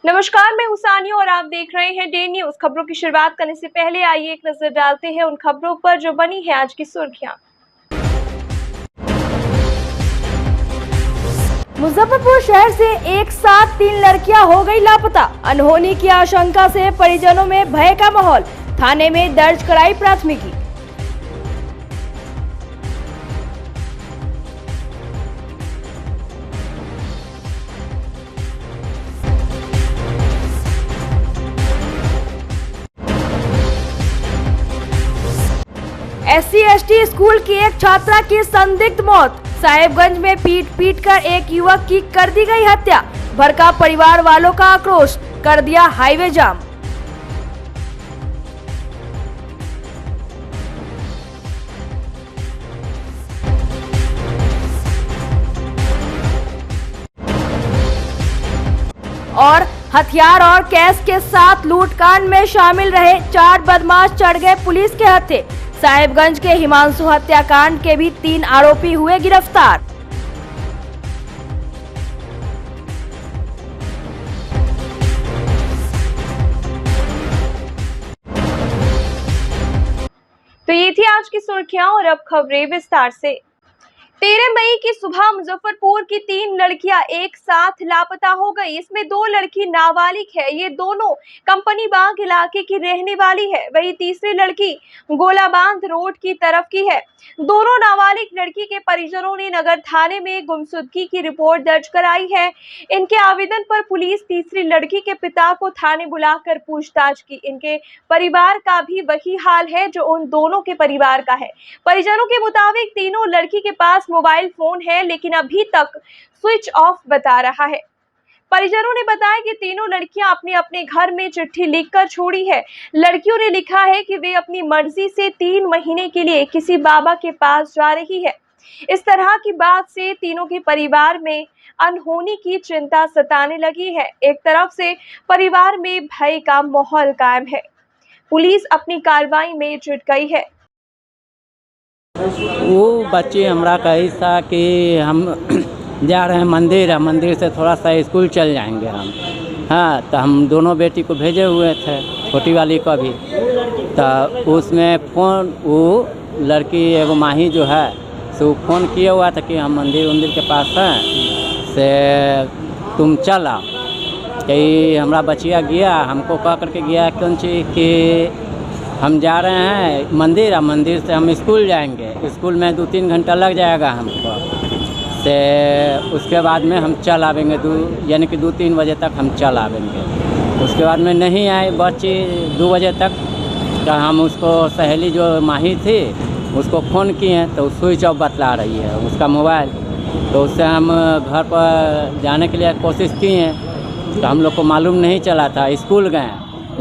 नमस्कार, मैं हुसानिया और आप देख रहे हैं डे न्यूज। खबरों की शुरुआत करने से पहले आइए एक नजर डालते हैं उन खबरों पर जो बनी है आज की सुर्खियां। मुजफ्फरपुर शहर से एक साथ 3 लड़कियां हो गई लापता। अनहोनी की आशंका से परिजनों में भय का माहौल। थाने में दर्ज कराई प्राथमिकी। SC/ST स्कूल की एक छात्रा की संदिग्ध मौत। साहेबगंज में पीट कर एक युवक की कर दी गई हत्या। भड़का परिवार वालों का आक्रोश, कर दिया हाईवे जाम। और हथियार और कैश के साथ लूटकांड में शामिल रहे 4 बदमाश चढ़ गए पुलिस के हत्थे। साहेबगंज के हिमांशु हत्याकांड के भी 3 आरोपी हुए गिरफ्तार। तो ये थी आज की सुर्खियां और अब खबरें विस्तार से। 13 मई की सुबह मुजफ्फरपुर की 3 लड़कियां एक साथ लापता हो गई। इसमें 2 लड़की नाबालिग है। ये दोनों कंपनी बाग इलाके की रहने वाली है। वही तीसरी लड़की गोलाबांध रोड की तरफ की है। दोनों नाबालिग लड़की के परिजनों ने नगर थाने में गुमशुदगी की रिपोर्ट दर्ज कराई है। इनके आवेदन पर पुलिस तीसरी लड़की के पिता को थाने बुलाकर पूछताछ की। इनके परिवार का भी वही हाल है जो उन दोनों के परिवार का है। परिजनों के मुताबिक तीनों लड़की के पास मोबाइल फोन है लेकिन अभी तक स्विच ऑफ बता रहा है। परिजनों ने बताया कि तीनों लड़कियां अपने अपने घर में चिट्ठी लिखकर छोड़ी है। लड़कियों ने लिखा है कि वे अपनी मर्जी से 3 महीने के लिए किसी बाबा के पास जा रही है। इस तरह की बात से तीनों के परिवार में अनहोनी की चिंता सताने लगी है। एक तरफ से परिवार में भय का माहौल कायम है। पुलिस अपनी कार्रवाई में जुट गई है। वो बच्चे हमरा कही था कि हम जा रहे हैं मंदिर से थोड़ा सा स्कूल चल जाएंगे हम। हाँ, तो हम दोनों बेटी को भेजे हुए थे, छोटी वाली को भी। तो उसमें फ़ोन वो लड़की एगो माही जो है सो फ़ोन किया हुआ था कि हम मंदिर के पास हैं से तुम चल आओ। कि हमरा बचिया गया, हमको कह करके गया कौन चीज़ कि हम जा रहे हैं मंदिर से हम स्कूल जाएंगे। स्कूल में 2-3 घंटा लग जाएगा हमको। से उसके बाद में हम चल आवेंगे, यानी कि 2-3 बजे तक हम चल आवेंगे। उसके बाद में नहीं आए बच्ची 2 बजे तक। तो हम उसको सहेली जो माही थी उसको फ़ोन किए तो स्विच ऑफ बतला रही है उसका मोबाइल। तो उससे हम घर पर जाने के लिए कोशिश किए तो हम लोग को मालूम नहीं चला था। स्कूल गए,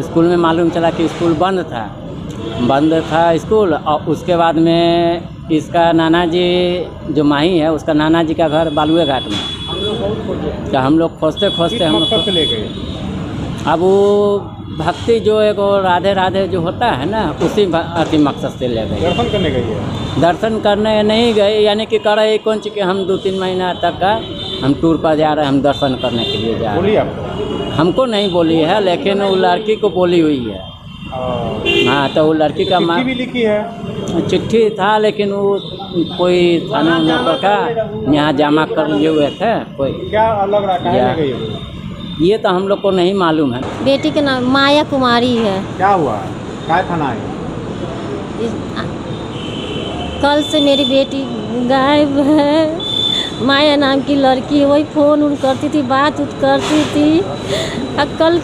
स्कूल में मालूम चला कि स्कूल बंद था स्कूल। और उसके बाद में इसका नाना जी जो माही है उसका नाना जी का घर बालुए घाट में। तो हम लोग खोजते हम लोग ले गए। अब वो भक्ति जो एगो राधे राधे जो होता है ना, उसी अति मकसद से ले गए। दर्शन करने गई है? दर्शन करने नहीं गए, यानी कि कर रहे कौन चीज़ कि हम 2-3 महीना तक का हम टूर पर जा रहे हैं, हम दर्शन करने के लिए जा रहे हैं। हमको नहीं बोली है लेकिन वो लड़की को बोली हुई है। हाँ, तो वो लड़की का चिट्ठी भी लिखी है? चिट्ठी था लेकिन वो कोई थाना नंबर का यहाँ जमा कर लिए हुए थे कोई। क्या अलग रखा है? ये तो हम लोग को नहीं मालूम है। बेटी के नाम माया कुमारी है। क्या हुआ? क्या थाना है? कल से मेरी बेटी गायब है। माया नाम की लड़की, वही फ़ोन करती थी, बात करती थी। कल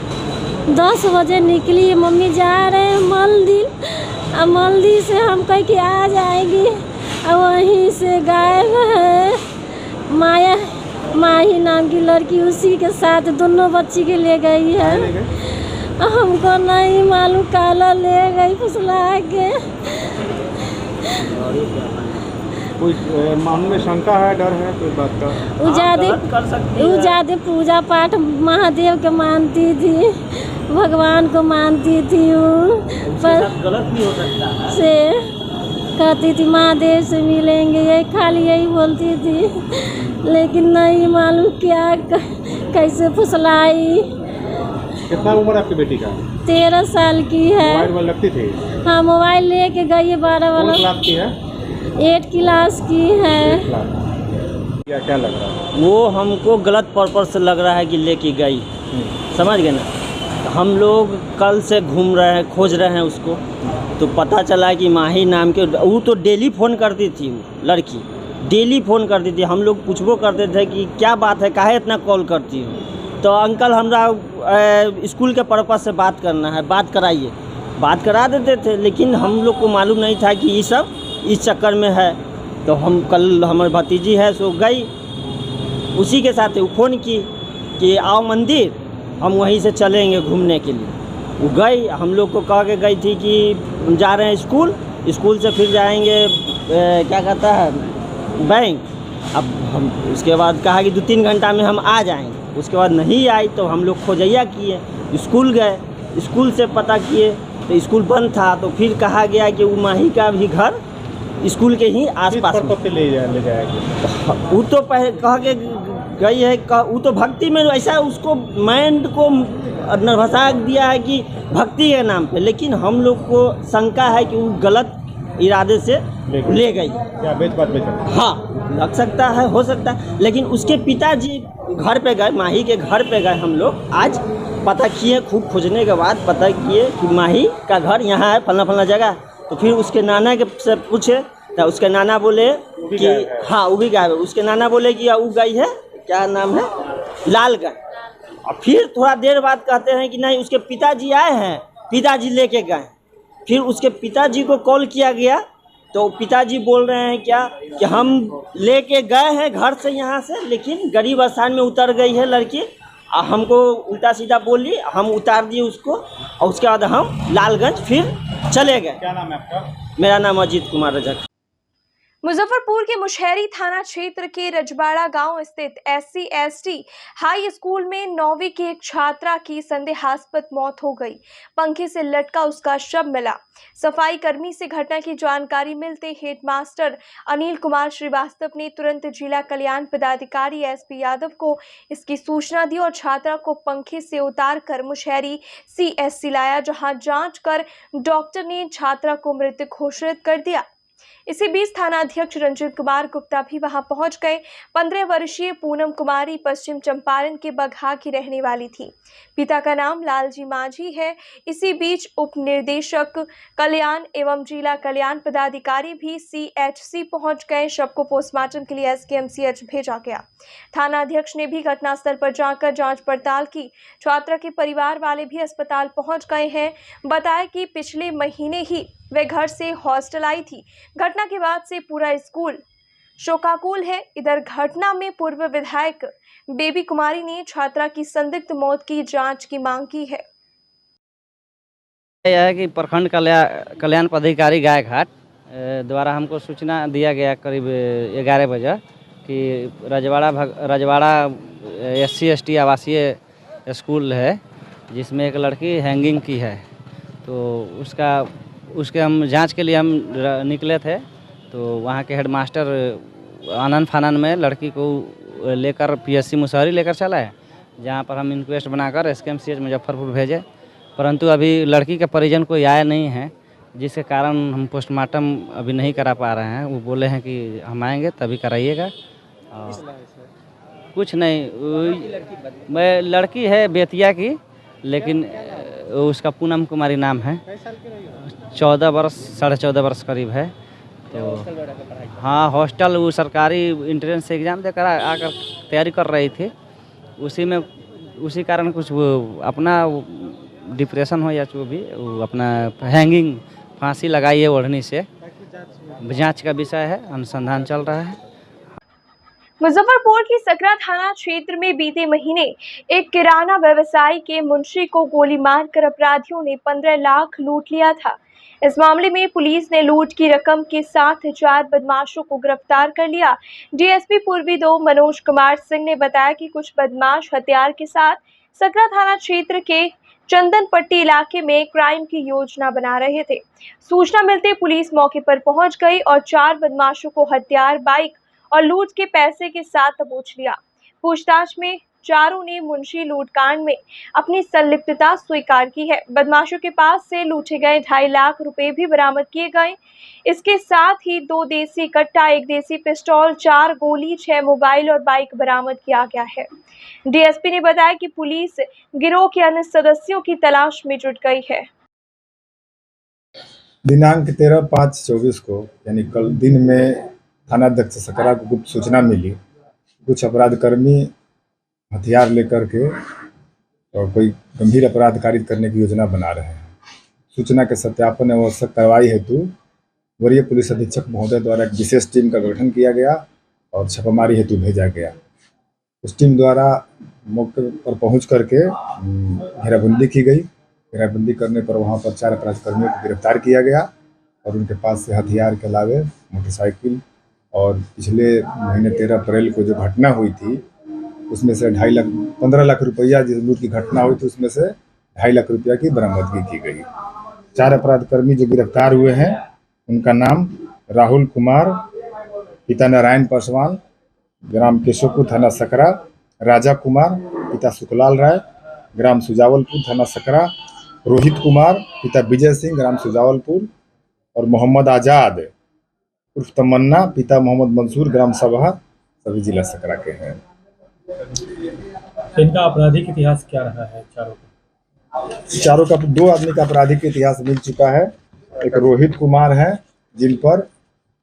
10 बजे निकली, मम्मी जा रहे हैं मंदिर। अब मंदिर से हम कह के आ जाएंगी, और वहीं से गायब है। माही नाम की लड़की उसी के साथ दोनों बच्ची के ले गई है। हमको नहीं मालूम, काला ले गई फुसला के। कोई मन में शंका है, डर है कोई बात का? वो ज़्यादा पूजा पाठ महादेव के मानती थी, भगवान को मानती थी। वो पर गलत भी हो सकता है से कहती थी महादेव से मिलेंगे, यही खाली यही बोलती थी। लेकिन नहीं मालूम क्या कैसे फुसलाई। कितना उम्र है आपकी बेटी का? 13 साल की है। मोबाइल वोबाइल रखती थी? हाँ, मोबाइल लेके गई है 12 कौन वाला। क्लास की है? 8 क्लास की है। क्या क्या लग रहा है? वो हमको गलत पर्पस से लग रहा है कि लेके गई, समझ गए ना। हम लोग कल से घूम रहे हैं, खोज रहे हैं उसको, तो पता चला कि माही नाम के, वो तो डेली फ़ोन करती थी, वो लड़की डेली फ़ोन करती थी। हम लोग पूछबो करते थे कि क्या बात है, काहे इतना कॉल करती हो। तो अंकल हमरा स्कूल के पर्पस से बात करना है, बात कराइए, बात करा देते थे। लेकिन हम लोग को मालूम नहीं था कि ये सब इस चक्कर में है। तो हम कल हमारी भतीजी है सो गई, उसी के साथ वो फ़ोन की कि आओ मंदिर, हम वहीं से चलेंगे घूमने के लिए। वो गई, हम लोग को कह के गई थी कि हम जा रहे हैं स्कूल, स्कूल से फिर जाएंगे क्या कहता है बैंक। अब हम उसके बाद कहा कि 2-3 घंटा में हम आ जाएंगे। उसके बाद नहीं आई तो हम लोग खोजैया किए, स्कूल गए, स्कूल से पता किए तो स्कूल बंद था। तो फिर कहा गया कि वो माही का भी घर स्कूल के ही आसपास में। किस ले जाएगा? वो तो कह के गई है, वो तो भक्ति में ऐसा उसको माइंड को नरभसा दिया है कि भक्ति के नाम पे। लेकिन हम लोग को शंका है कि वो गलत इरादे से ले गई। क्या बेच बात बेच? हाँ, लग सकता है, हो सकता है। लेकिन उसके पिताजी घर पे गए, माही के घर पे गए हम लोग आज, पता किए, खूब खोजने के बाद पता किए कि माही का घर यहाँ है, फलना फलना जगह। तो फिर उसके नाना के से पूछे तो उसके नाना बोले कि हाँ वो भी गायब है। उसके नाना बोले कि वो गई है, क्या नाम है, लालगंज। और फिर थोड़ा देर बाद कहते हैं कि नहीं, उसके पिताजी आए हैं, पिताजी लेके गए। फिर उसके पिताजी को कॉल किया गया तो पिताजी बोल रहे हैं क्या कि हम लेके गए हैं घर से यहाँ से, लेकिन गरीब स्थान में उतर गई है लड़की। हमको उल्टा सीधा बोली, हम उतार दिए उसको और उसके बाद हम लालगंज फिर चले गए। क्या नाम है आपका? मेरा नाम अजीत कुमार रजक। मुजफ्फरपुर के मुशहरी थाना क्षेत्र के रजवाड़ा गांव स्थित SC/ST हाई स्कूल में 9वीं की एक छात्रा की संदेहास्पद मौत हो गई। पंखे से लटका उसका शव मिला। सफाई कर्मी से घटना की जानकारी मिलते हेडमास्टर अनिल कुमार श्रीवास्तव ने तुरंत जिला कल्याण पदाधिकारी SP यादव को इसकी सूचना दी और छात्रा को पंखे से उतारकर मुशहरी CSC लाया, जहां जांच कर डॉक्टर ने छात्रा को मृत घोषित कर दिया। इसी बीच थानाध्यक्ष रंजीत कुमार गुप्ता भी वहां पहुंच गए। 15 वर्षीय पूनम कुमारी पश्चिम चंपारण के बगहा की रहने वाली थी। पिता का नाम लालजी माझी है। इसी बीच उप निर्देशक कल्याण एवं जिला कल्याण पदाधिकारी भी CHC पहुंच गए। शव को पोस्टमार्टम के लिए SKMCH भेजा गया। थानाध्यक्ष ने भी घटनास्थल पर जाकर जांच पड़ताल की। छात्रा के परिवार वाले भी अस्पताल पहुंच गए हैं। बताया कि पिछले महीने ही वे घर से हॉस्टल आई थी। घटना के बाद से पूरा स्कूल शोकाकुल है। इधर घटना में पूर्व विधायक बेबी कुमारी ने छात्रा की संदिग्ध मौत की जांच की मांग की है। यह है कि प्रखंड कल्याण पदाधिकारी गायघाट द्वारा हमको सूचना दिया गया करीब 11 बजे कि रजवाड़ा SC/ST आवासीय स्कूल है जिसमें एक लड़की हैंगिंग की है। तो उसके हम जांच के लिए हम निकले थे। तो वहाँ के हेडमास्टर आनन फानन में लड़की को लेकर PSC मुसहरी लेकर चला है, जहाँ पर हम इंक्वेस्ट बनाकर SKMCH मुजफ्फरपुर भेजे। परंतु अभी लड़की के परिजन कोई आया नहीं है, जिसके कारण हम पोस्टमार्टम अभी नहीं करा पा रहे हैं। वो बोले हैं कि हम आएंगे तभी कराइएगा। कुछ नहीं, मैं लड़की है बेतिया की, लेकिन उसका पूनम कुमारी नाम है। 14 वर्ष 14.5 वर्ष करीब है। तो हाँ, हॉस्टल वो सरकारी इंट्रेंस एग्ज़ाम देकर आकर तैयारी कर रही थी। उसी कारण कुछ वो अपना डिप्रेशन हो या जो भी, वो अपना हैंगिंग फांसी लगाई है ओढ़नी से। जांच का विषय है, अनुसंधान चल रहा है। मुजफ्फरपुर की सकरा थाना क्षेत्र में बीते महीने एक किराना व्यवसायी के मुंशी को गोली मारकर अपराधियों ने 15 लाख लूट लिया था। इस मामले में पुलिस ने लूट की रकम के साथ 4 बदमाशों को गिरफ्तार कर लिया। DSP पूर्वी 2 मनोज कुमार सिंह ने बताया कि कुछ बदमाश हथियार के साथ सकरा थाना क्षेत्र के चंदन पट्टी इलाके में क्राइम की योजना बना रहे थे। सूचना मिलते पुलिस मौके पर पहुंच गई और 4 बदमाशों को हथियार, बाइक और लूट के पैसे के साथ दबोच लिया। पूछताछ में चारों ने मुंशी लूटकांड में अपनी संलिप्तता स्वीकार की है। बदमाशों के पास से लूटे गए 2.5 लाख रुपए भी बरामद किए गए। इसके साथ ही 2 देसी कट्टा, 1 देसी पिस्तौल, 4 गोली, 6 मोबाइल और बाइक बरामद किया गया है। डीएसपी ने बताया कि पुलिस गिरोह के अन्य सदस्यों की तलाश में जुट गई है। दिनांक 13/5/24 को यानी कल दिन में थानाध्यक्ष सकरा को गुप्त सूचना मिली। कुछ अपराधकर्मी हथियार लेकर के और कोई गंभीर अपराध कारित करने की योजना बना रहे हैं। सूचना के सत्यापन एवं आवश्यक कार्रवाई हेतु वरीय पुलिस अधीक्षक महोदय द्वारा एक विशेष टीम का गठन किया गया और छापामारी हेतु भेजा गया। उस टीम द्वारा मौके पर पहुंच करके घेराबंदी की गई। घेराबंदी करने पर वहां पर 4 अपराधकर्मियों को गिरफ्तार किया गया और उनके पास से हथियार के अलावे मोटरसाइकिल और पिछले महीने 13 अप्रैल को जो घटना हुई थी उसमें से 15 लाख रुपया जिस लूट की घटना हुई थी उसमें से 2.5 लाख रुपया की बरामदगी की गई। 4 अपराधकर्मी जो गिरफ्तार हुए हैं उनका नाम राहुल कुमार, पिता नारायण पासवान, ग्राम केशवपुर, थाना सकरा; राजा कुमार, पिता सुखलाल राय, ग्राम सुजावलपुर, थाना सकरा; रोहित कुमार, पिता विजय सिंह, ग्राम सुजावलपुर; और मोहम्मद आज़ाद उर्फ तमन्ना, पिता मोहम्मद मंसूर, ग्राम सभा, सभी जिला सकरा के हैं। इनका आपराधिक इतिहास क्या रहा है चारों का 2 आदमी का आपराधिक इतिहास मिल चुका है। एक रोहित कुमार है जिन पर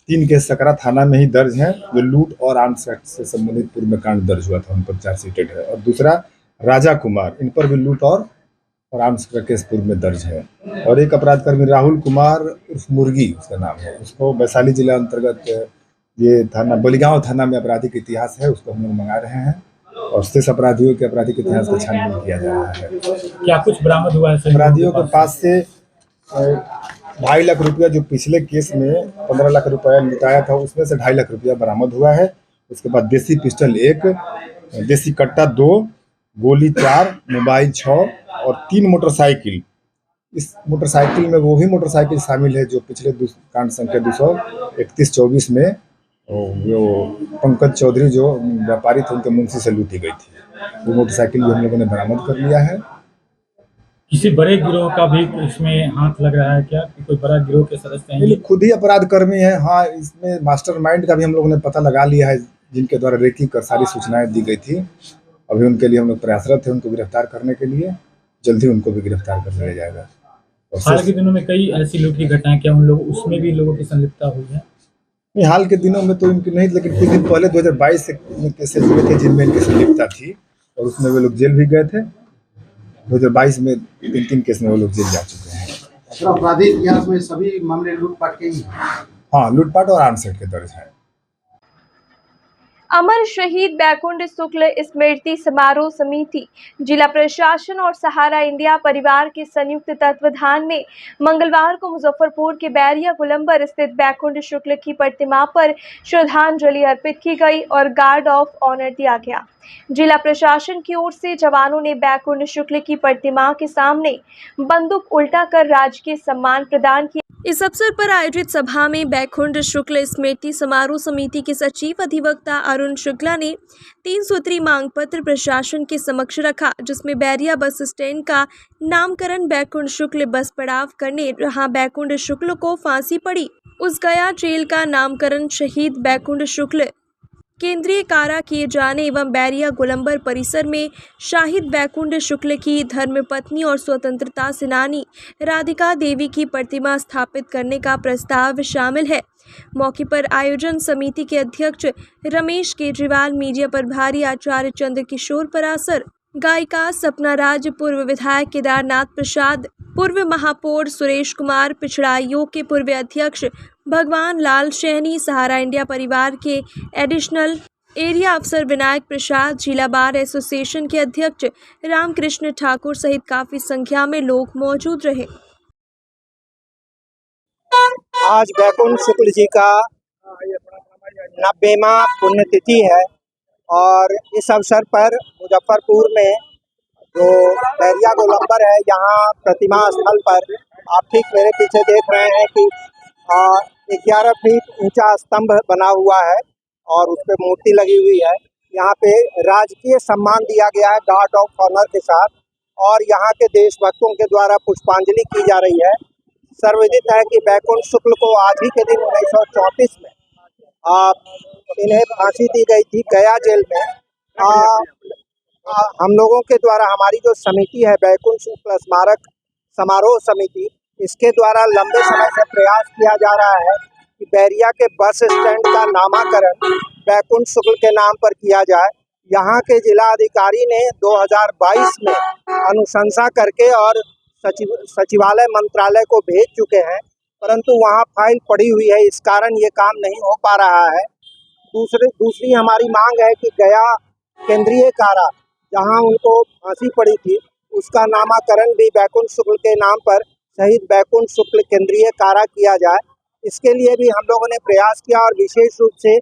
3 केस सकरा थाना में ही दर्ज है, जो लूट और आर्म्स एक्ट से संबंधित पूर्व में कांड दर्ज हुआ था, उन पर चार्जशीटेड है। और दूसरा राजा कुमार, इन पर भी लूट और आर्म्स का केस पूर्व में दर्ज है। और एक अपराधकर्मी राहुल कुमार उर्फ मुर्गी उसका नाम है, उसको वैशाली जिला अंतर्गत ये थाना बलिगांव थाना में आपराधिक इतिहास है, उसको हम लोग मंगा रहे हैं और शेष अपराधियों के आपराधिक इतिहास का छानबीन किया जा रहा है। क्या कुछ बरामद हुआ है अपराधियों के पास से 2.5 लाख रुपया जो पिछले केस में 15 लाख रुपया लुटाया था उसमें से 2.5 लाख रुपया बरामद हुआ है। उसके बाद देसी पिस्टल 1, देसी कट्टा 2, गोली 4, मोबाइल 6 और 3 मोटरसाइकिल। इस मोटरसाइकिल में वो भी मोटरसाइकिल शामिल है जो पिछले कांड संख्या 231/24 में जो पंकज चौधरी जो व्यापारी थे उनके मुंशी से लूटी गई थी, वो मोटरसाइकिल भी हम लोगों ने बरामद कर लिया है। किसी बड़े गिरोह का भी इसमें हाथ लग रहा है क्या, कि कोई बड़ा गिरोह के सदस्य हैं? ये खुद ही अपराधकर्मी है। हाँ, इसमें मास्टरमाइंड का भी हम लोगों ने पता लगा लिया है, जिनके द्वारा रेकी कर सारी सूचनाएं दी गई थी। अभी उनके लिए हम लोग प्रयासरत थे उनको गिरफ्तार करने के लिए। जल्द ही उनको भी गिरफ्तार कर लिया जाएगा। हाल के दिनों में कई ऐसी लूट की घटनाएं, क्या उन लोग उसमें भी लोगों की संलिप्तता हुई है? हाल के दिनों में तो इनकी नहीं, लेकिन कुछ दिन पहले 2022 से केसेस हुए थे जिनमें इनकी संलिप्तता थी और उसमें वे लोग जेल भी गए थे। 2022 में 3 केस में वो लोग जेल जा चुके हैं। सर, आपराधिक इतिहास में सभी मामले लूटपाट के ही हैं? हाँ, लूटपाट और आर्म्स एक्ट के दर्ज है। अमर शहीद बैकुंठ शुक्ल स्मृति समारोह समिति, जिला प्रशासन और सहारा इंडिया परिवार के संयुक्त तत्वाधान में मंगलवार को मुजफ्फरपुर के बैरिया गोलंबर स्थित बैकुंठ शुक्ल की प्रतिमा पर श्रद्धांजलि अर्पित की गई और गार्ड ऑफ ऑनर दिया गया। जिला प्रशासन की ओर से जवानों ने बैकुंठ शुक्ल की प्रतिमा के सामने बंदूक उल्टा कर राजकीय सम्मान प्रदान किया। इस अवसर पर आयोजित सभा में बैकुंठ शुक्ल स्मृति समारोह समिति के सचिव अधिवक्ता अरुण शुक्ला ने 3 सूत्री मांग पत्र प्रशासन के समक्ष रखा, जिसमें बैरिया बस स्टैंड का नामकरण बैकुंठ शुक्ल बस पड़ाव करने जहां बैकुंठ शुक्ल को फांसी पड़ी, उस गया जेल का नामकरण शहीद बैकुंठ शुक्ल केंद्रीय कारा किए जाने एवं बैरिया गोलंबर परिसर में शाहिद बैकुंठ शुक्ल की धर्मपत्नी और स्वतंत्रता सेनानी राधिका देवी की प्रतिमा स्थापित करने का प्रस्ताव शामिल है। मौके पर आयोजन समिति के अध्यक्ष रमेश केजरीवाल, मीडिया प्रभारी आचार्य चंद्रकिशोर परासर, गायिका सपना राज, पूर्व विधायक केदारनाथ प्रसाद, पूर्व महापौर सुरेश कुमार, पिछड़ा आयोग के पूर्व अध्यक्ष भगवान लाल सैनी, सहारा इंडिया परिवार के एडिशनल एरिया अफसर विनायक प्रसाद, जिला बार एसोसिएशन के अध्यक्ष रामकृष्ण ठाकुर सहित काफी संख्या में लोग मौजूद रहे। आज बैकुंठ शुक्ल जी का 90वां पुण्यतिथि है और इस अवसर पर मुजफ्फरपुर में जो बैरिया गोलंबर है, यहाँ प्रतिमा स्थल पर आप ठीक मेरे पीछे देख रहे हैं कि 11 फीट ऊंचा स्तंभ बना हुआ है और उस पर मूर्ति लगी हुई है। यहाँ पे राजकीय सम्मान दिया गया है गार्ड ऑफ ऑनर के साथ, और यहाँ के देशभक्तों के द्वारा पुष्पांजलि की जा रही है। सर्वविदित है कि बैकुंठ शुक्ल को आज ही के दिन 1934 में इन्हें फांसी दी गई थी गया जेल में। हम लोगों के द्वारा, हमारी जो समिति है बैकुंठ शुक्ल स्मारक समारोह समिति, इसके द्वारा लंबे समय से प्रयास किया जा रहा है कि बैरिया के बस स्टैंड का नामकरण बैकुंठ शुक्ल के नाम पर किया जाए। यहाँ के जिला अधिकारी ने 2022 में अनुशंसा करके और सचिवालय मंत्रालय को भेज चुके हैं, परंतु वहाँ फाइल पड़ी हुई है, इस कारण ये काम नहीं हो पा रहा है। दूसरी हमारी मांग है कि गया केंद्रीय कारा, जहाँ उनको फांसी पड़ी थी, उसका नामकरण भी बैकुंठ शुक्ल के नाम पर शहीद बैकुंठ शुक्ल केंद्रीय कारा किया जाए। इसके लिए भी हम लोगों ने प्रयास किया, और विशेष रूप से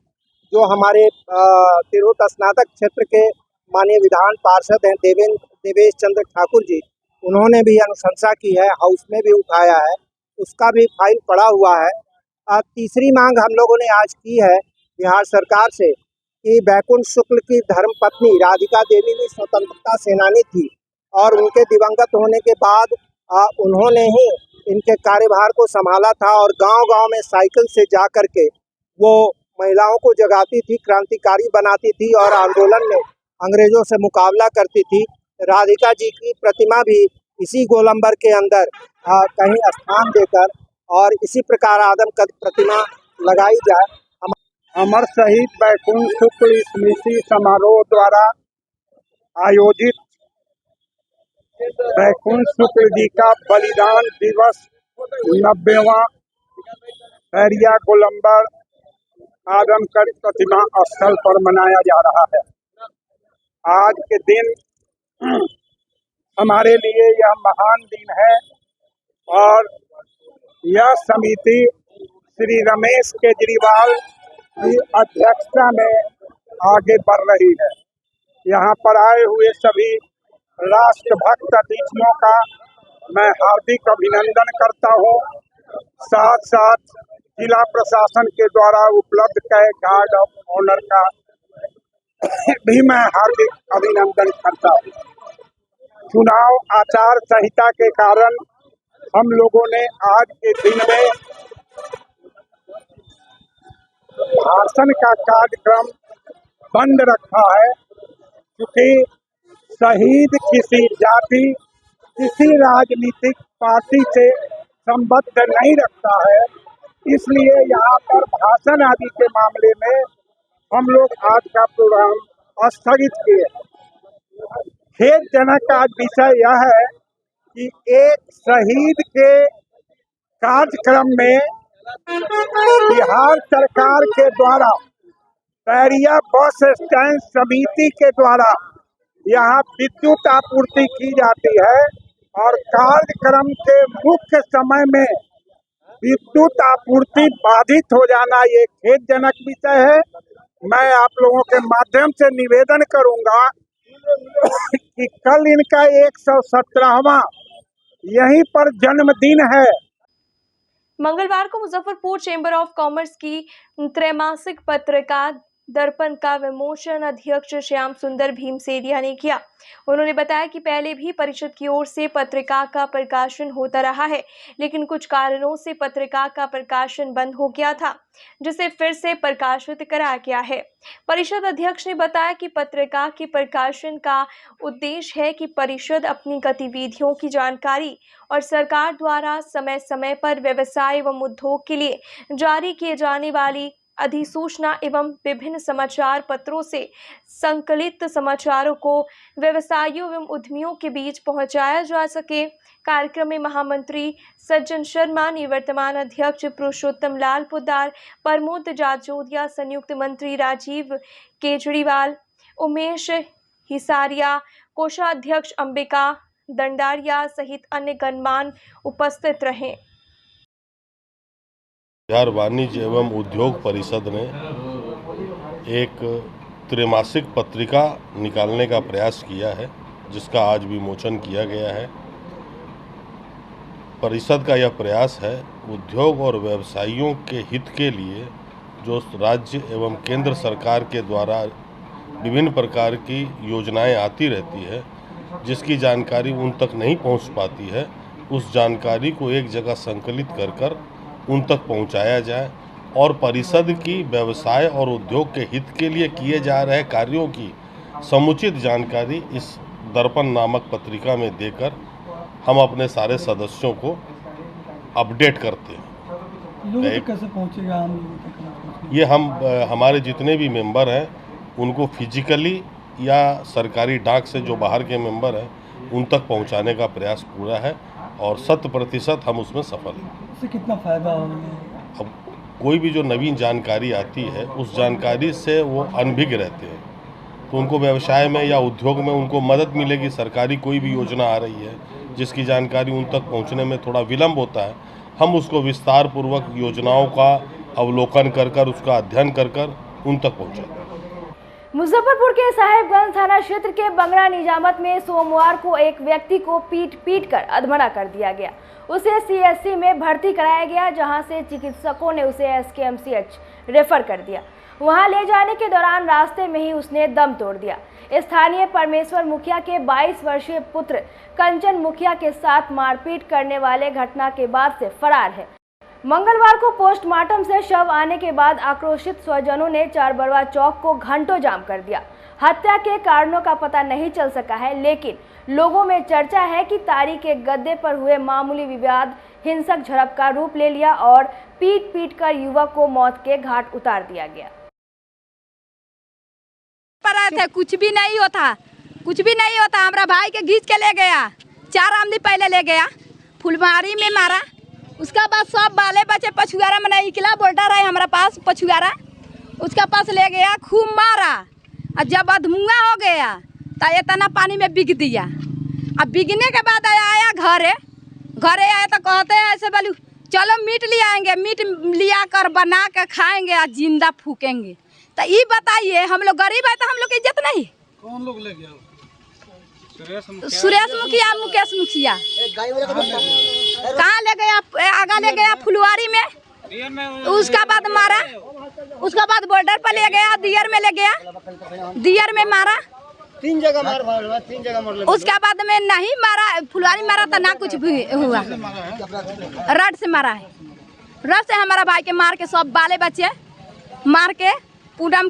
जो हमारे तिरहुत स्नातक क्षेत्र के माननीय विधान पार्षद हैं देवेश चंद्र ठाकुर जी, उन्होंने भी अनुशंसा की है, हाउस में भी उठाया है, उसका भी फाइल पड़ा हुआ है। तीसरी मांग हम लोगों ने आज की है बिहार सरकार से कि बैकुंठ शुक्ल की धर्मपत्नी राधिका देवी भी स्वतंत्रता सेनानी थी, और उनके दिवंगत होने के बाद उन्होंने ही इनके कार्यभार को संभाला था, और गांव-गांव में साइकिल से जा कर के वो महिलाओं को जगाती थी, क्रांतिकारी बनाती थी और आंदोलन में अंग्रेजों से मुकाबला करती थी। राधिका जी की प्रतिमा भी इसी गोलंबर के अंदर कहीं स्थान देकर और इसी प्रकार आदमकद प्रतिमा लगाई जाए। अमर शहीद बैकुंठ शुक्ल स्मृति समारोह द्वारा आयोजित बैकुंठ शुक्ल जी का बलिदान दिवस 90वां बैरिया गोलंबर आदमकद प्रतिमा स्थल पर मनाया जा रहा है। आज के दिन हमारे लिए यह महान दिन है, और यह समिति श्री रमेश केजरीवाल की अध्यक्षता में आगे बढ़ रही है। यहाँ पर आए हुए सभी राष्ट्रभक्त अतिथियों का मैं हार्दिक अभिनंदन करता हूँ। साथ साथ जिला प्रशासन के द्वारा उपलब्ध कई गार्ड ऑफ ऑनर का भी मैं हार्दिक अभिनंदन करता हूँ। चुनाव आचार संहिता के कारण हम लोगों ने आज के दिन में भाषण का कार्यक्रम बंद रखा है, क्योंकि शहीद किसी जाति, किसी राजनीतिक पार्टी से संबद्ध नहीं रखता है, इसलिए यहाँ पर भाषण आदि के मामले में हम लोग आज का प्रोग्राम स्थगित किए। खेदजनक आज विषय यह है कि एक शहीद के कार्यक्रम में बिहार सरकार के द्वारा बैरिया बस स्टैंड समिति के द्वारा यहाँ विद्युत आपूर्ति की जाती है, और कार्यक्रम के मुख्य समय में विद्युत आपूर्ति बाधित हो जाना ये खेदजनक विषय है। मैं आप लोगों के माध्यम से निवेदन करूंगा कि कल इनका 117वां यहीं पर जन्मदिन है। मंगलवार को मुजफ्फरपुर चेंबर ऑफ कॉमर्स की त्रैमासिक पत्रिका दर्पण का विमोचन अध्यक्ष श्याम सुंदर भीमसेरिया ने किया। उन्होंने बताया कि पहले भी परिषद की ओर से पत्रिका का प्रकाशन होता रहा है, लेकिन कुछ कारणों से पत्रिका का प्रकाशन बंद हो गया था, जिसे फिर से प्रकाशित कराया गया है। परिषद अध्यक्ष ने बताया कि पत्रिका के प्रकाशन का उद्देश्य है कि परिषद अपनी गतिविधियों की जानकारी और सरकार द्वारा समय समय पर व्यवसाय एवं उद्योग के लिए जारी किए जाने वाली अधिसूचना एवं विभिन्न समाचार पत्रों से संकलित समाचारों को व्यवसायियों एवं उद्यमियों के बीच पहुंचाया जा सके। कार्यक्रम में महामंत्री सज्जन शर्मा, निवर्तमान अध्यक्ष पुरुषोत्तम लाल पोद्दार, प्रमोद जाजोदिया, संयुक्त मंत्री राजीव केजरीवाल, उमेश हिसारिया, कोषाध्यक्ष अंबिका दंडारिया सहित अन्य गणमान्य उपस्थित रहे। बिहार वाणिज्य एवं उद्योग परिषद ने एक त्रैमासिक पत्रिका निकालने का प्रयास किया है, जिसका आज विमोचन किया गया है। परिषद का यह प्रयास है उद्योग और व्यवसायियों के हित के लिए जो राज्य एवं केंद्र सरकार के द्वारा विभिन्न प्रकार की योजनाएं आती रहती है, जिसकी जानकारी उन तक नहीं पहुंच पाती है, उस जानकारी को एक जगह संकलित कर कर उन तक पहुंचाया जाए और परिषद की व्यवसाय और उद्योग के हित के लिए किए जा रहे कार्यों की समुचित जानकारी इस दर्पण नामक पत्रिका में देकर हम अपने सारे सदस्यों को अपडेट करते हैं। लोगों तक कैसे पहुंचेगा आम लोगों तक? ये हमारे जितने भी मेंबर हैं उनको फिजिकली या सरकारी डाक से जो बाहर के मेंबर हैं उन तक पहुंचाने का प्रयास पूरा है और 100% हम उसमें सफल हैं। इससे कितना फायदा होगा? अब कोई भी जो नवीन जानकारी आती है उस जानकारी से वो अनभिज्ञ रहते हैं, तो उनको व्यवसाय में या उद्योग में उनको मदद मिलेगी। सरकारी कोई भी योजना आ रही है जिसकी जानकारी उन तक पहुंचने में थोड़ा विलम्ब होता है, हम उसको विस्तार पूर्वक योजनाओं का अवलोकन कर कर उसका अध्ययन कर कर उन तक पहुँचाते हैं। मुजफ्फरपुर के साहेबगंज थाना क्षेत्र के बंगरा निजामत में सोमवार को एक व्यक्ति को पीट कर अधमरा कर दिया गया। उसे सीएससी में भर्ती कराया गया, जहां से चिकित्सकों ने उसे एसकेएमसीएच रेफर कर दिया। वहां ले जाने के दौरान रास्ते में ही उसने दम तोड़ दिया। स्थानीय परमेश्वर मुखिया के 22 वर्षीय पुत्र कंचन मुखिया के साथ मारपीट करने वाले घटना के बाद से फरार है। मंगलवार को पोस्टमार्टम से शव आने के बाद आक्रोशित स्वजनों ने चारबरवा चौक को घंटों जाम कर दिया। हत्या के कारणों का पता नहीं चल सका है, लेकिन लोगों में चर्चा है कि तारी के गद्दे पर हुए मामूली विवाद हिंसक झड़प का रूप ले लिया और पीट कर युवक को मौत के घाट उतार दिया गया। कुछ भी नहीं होता, हमारा भाई के घींच के ले गया, 4 आमदी पहले ले गया, फुलमारी में मारा। उसका बाद सब बाले बच्चे पछुआरा में नहीं निकला, बोल्डर है हमारा पास पछुआरा, उसका पास ले गया, खूब मारा। और जब अधमुआ हो गया तो इतना पानी में बिग दिया। अब बिगने के बाद आया घरे आया तो कहते हैं ऐसे बोलू चलो मीट ले आएंगे, मीट लिया कर बना के खाएंगे और जिंदा फूकेंगे। तो ये बताइए, हम लोग गरीब है तो हम लोग की इज्जत नहीं? कौन लोग ले गया? सुरेश मुखिया, मुकेश मुखिया। कहाँ ले गया? आगा ले गया फुलवारी में, उसका बाद मारा, उसका बाद बॉर्डर पर ले गया, दियर में ले गया, दियर में मारा, 3 जगह मार, उसका बाद में नहीं मारा, फुलवारी मारा तो ना कुछ भी हुआ, रड से मारा है। रड से हमारा भाई के मार के सब बाले बच्चे मार के पूनम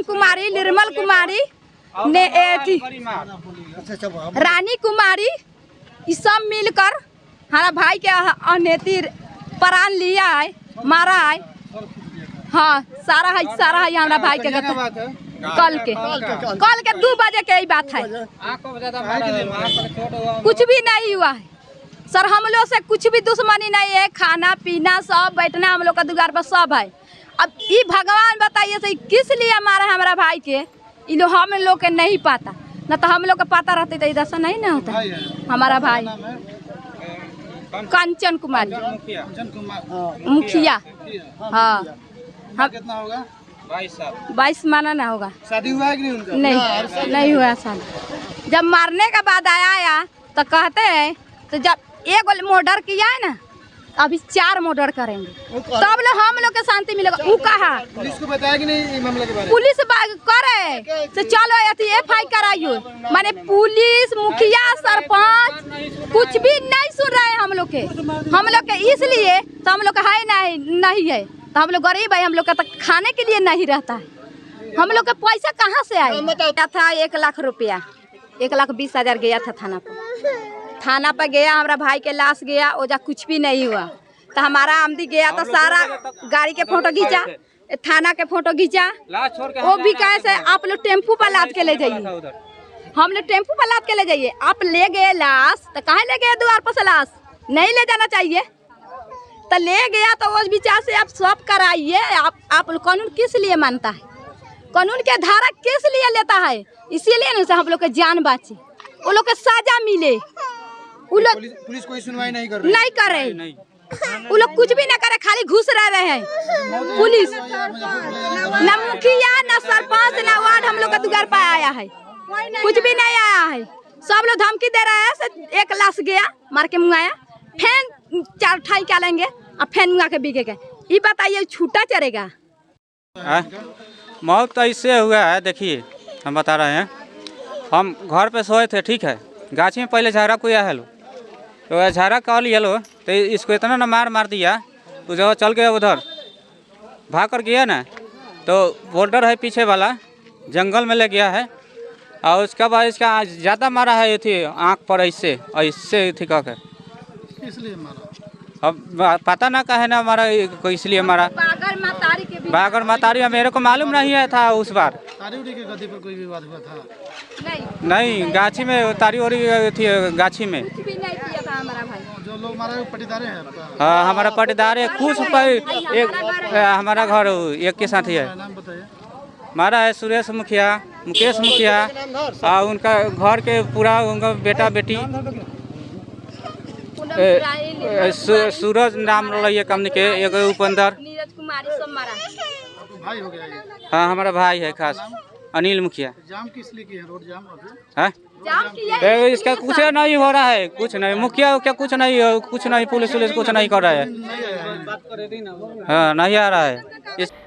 कुमारी, निर्मल कुमारी ने रानी कुमारी, ये सब मिलकर हमारा भाई के अनेती प्राण लिया है, मारा है। हाँ, सारा है हमारा भाई के कल के 2 बजे के ही बात है। कुछ भी नहीं हुआ है सर, हम लोग से कुछ भी दुश्मनी नहीं है, खाना पीना सब, बैठना हम लोग का दुआर पर सब है। अब ये भगवान बताइए सही किस लिए मारा है हमारा भाई के, ये लोग हम लोग के नहीं पता, न तो हम लोग का पता रहते तो इधर से नहीं ना होता। हमारा भाई कंचन कुमारी मुखिया। हाँ, हम कितना होगा? 22 माना ना होगा। शादी हुआ है कि नहीं उनका? नहीं हुआ शादी। जब मारने के बाद आया तो कहते हैं, तो जब एक मर्डर किया है ना, अभी 4 मर्डर करेंगे तब लोग हम लोग के शांति मिलेगा। वो कहा पुलिस को बताया कि नहीं मामले के बारे में? पुलिस करे तो चलो FI कराइयो, माने पुलिस मुखिया सरपंच कुछ भी नहीं सुन रहे हैं हम लोग के इसलिए तो हम लोग का है नहीं है, तो हम लोग गरीब है, हम लोग का तो खाने के लिए नहीं रहता है। हम लोग का पैसा कहाँ से आया था? 1 लाख रुपया, 1,20,000 गया था थाना पर गया, हमारा भाई के लाश गया, ओजा कुछ भी नहीं हुआ। तो हमारा आमदी गया तो सारा गाड़ी के फोटो खींचा, थाना के फोटो खींचा, वो भी कैसे आप लोग टेम्पू पर लाद के ले जाइए, हम लोग टेम्पू पर लाद के ले जाइए। आप ले गए लाश तो कहाँ ले गए? द्वार पर से लाश नहीं ले जाना चाहिए, तो ले गया तो उस विचार से आप सब कराइए। आप कानून किस लिए मानता है? कानून के धारा किस लिए लेता है? इसीलिए ना हम लोग के जान बाची, वो लोग के सजा मिले। पुलिस कोई सुनवाई नहीं कर रही? वो लोग कुछ भी ना करे, खाली घुस रहे हैं पुलिस। ना मुखिया ना सरपंच ना वार्ड हम लोग का दुआर पर आया है, कुछ भी नहीं आया है। सब लोग धमकी दे रहे हैं। 1 लाश गया मार के मुंगाया, फेन 4 ठाई क्या लेंगे और फेन मुंगा के बिके गए। ये बताइए छूटा चलेगा? मौत तो इससे हुआ है, देखिए हम बता रहे हैं। हम घर पे सोए थे, ठीक है, गाछी में पहले झगड़ा किया है लो, तो झगड़ा कर लिया लो, तो इसको इतना ना मार दिया, तो जब चल गया उधर भाग कर गया ना, तो बोल्डर है पीछे वाला जंगल में ले गया है, और उसके बाद इसका ज़्यादा मारा है, ये थी आँख पर ऐसे थी कह कर, इसलिए मारा। अब पता ना कहे ना हमारा कोई इसलिए मारा। बागर मतारी मेरे को मालूम नहीं है था उस बार। तारी के गद्दी पर कोई विवाद हुआ था? नहीं, गाछी में तारी ओरी थी, गाछी में। कुछ भी नहीं किया था हमारा भाई। जो लोग मारा पटीदार हैं आपका? हाँ, हमारा पटीदार है, कुछ एक हमारा घर एक के साथ ही है। नाम बताइए। हमारा है सुरेश मुखिया, मुकेश मुखिया, और उनका घर के पूरा उनका बेटा बेटी सूरज नाम रही कंपनी के, एक उपेंद्र, नीरज कुमारी सब मारा है। भाई हो गया ये? हाँ, हमारा भाई है खास, अनिल मुखिया। जाम किस लिए किया? रोड जाम है? इसका कुछ नहीं हो रहा है, कुछ नहीं, मुखिया क्या कुछ नहीं, पुलिस कुछ नहीं कर रहा है। हाँ, नहीं आ रहा है।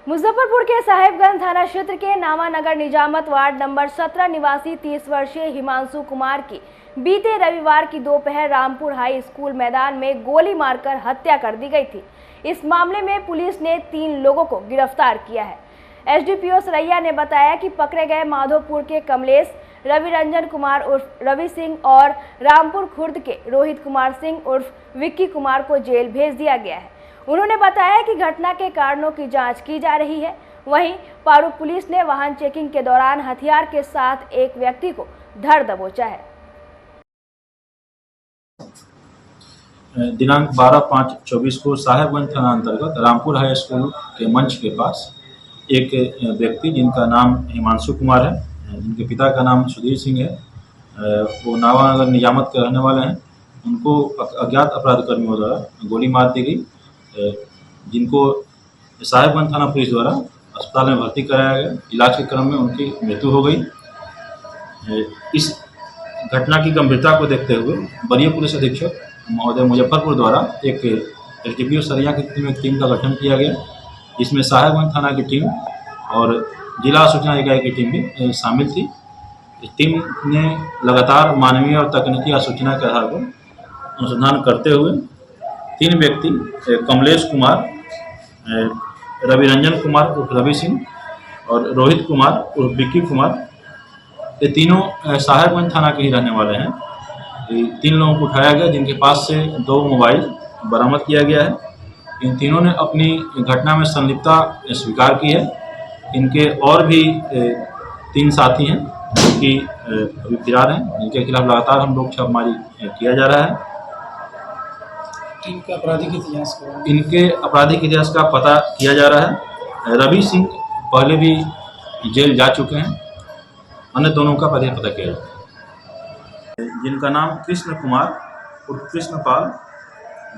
मुजफ्फरपुर के साहेबगंज थाना क्षेत्र के नामानगर निजामत वार्ड नंबर 17 निवासी 30 वर्षीय हिमांशु कुमार की बीते रविवार की दोपहर रामपुर हाई स्कूल मैदान में गोली मारकर हत्या कर दी गई थी। इस मामले में पुलिस ने 3 लोगों को गिरफ्तार किया है। एसडीपीओ सरैया ने बताया कि पकड़े गए माधोपुर के कमलेश, रवि रंजन कुमार उर्फ रवि सिंह और रामपुर खुर्द के रोहित कुमार सिंह उर्फ विक्की कुमार को जेल भेज दिया गया है। उन्होंने बताया कि घटना के कारणों की जांच की जा रही है। वहीं पारू पुलिस ने वाहन चेकिंग के दौरान हथियार के साथ एक व्यक्ति को धर दबोचा है। दिनांक 12/5/24 को साहेबगंज थाना अंतर्गत रामपुर हाई स्कूल के मंच के पास एक व्यक्ति जिनका नाम हिमांशु कुमार है, जिनके पिता का नाम सुधीर सिंह है, वो नावानगर निजामत के रहने वाले हैं, उनको अज्ञात अपराध कर्मियों द्वारा गोली मार दी गई, जिनको साहेबगंज थाना पुलिस द्वारा अस्पताल में भर्ती कराया गया। इलाज के क्रम में उनकी मृत्यु हो गई। इस घटना की गंभीरता को देखते हुए वरीय पुलिस अधीक्षक महोदय मुजफ्फरपुर द्वारा एक एसडीपीओ सरैया की टीम का गठन किया गया, जिसमें साहेबगंज थाना की टीम और जिला सूचना इकाई की टीम भी शामिल थी। इस टीम ने लगातार मानवीय और तकनीकी आसूचना के आधार पर अनुसंधान करते हुए 3 व्यक्ति कमलेश कुमार, रवि रंजन कुमार उर्फ रवि सिंह और रोहित कुमार उर्फ विक्की कुमार, ये तीनों साहेबगंज थाना के ही रहने वाले हैं। 3 लोगों को उठाया गया, जिनके पास से 2 मोबाइल बरामद किया गया है। इन तीनों ने अपनी घटना में संलिप्तता स्वीकार की है। इनके और भी 3 साथी हैं जो कि अभी फरार हैं, जिनके खिलाफ लगातार हम लोग छापेमारी किया जा रहा है। इनके आपराधिक इतिहास का पता किया जा रहा है। रवि सिंह पहले भी जेल जा चुके हैं, अन्य दोनों का पता किया जा रहा है, जिनका नाम कृष्ण कुमार उर्फ कृष्णपाल,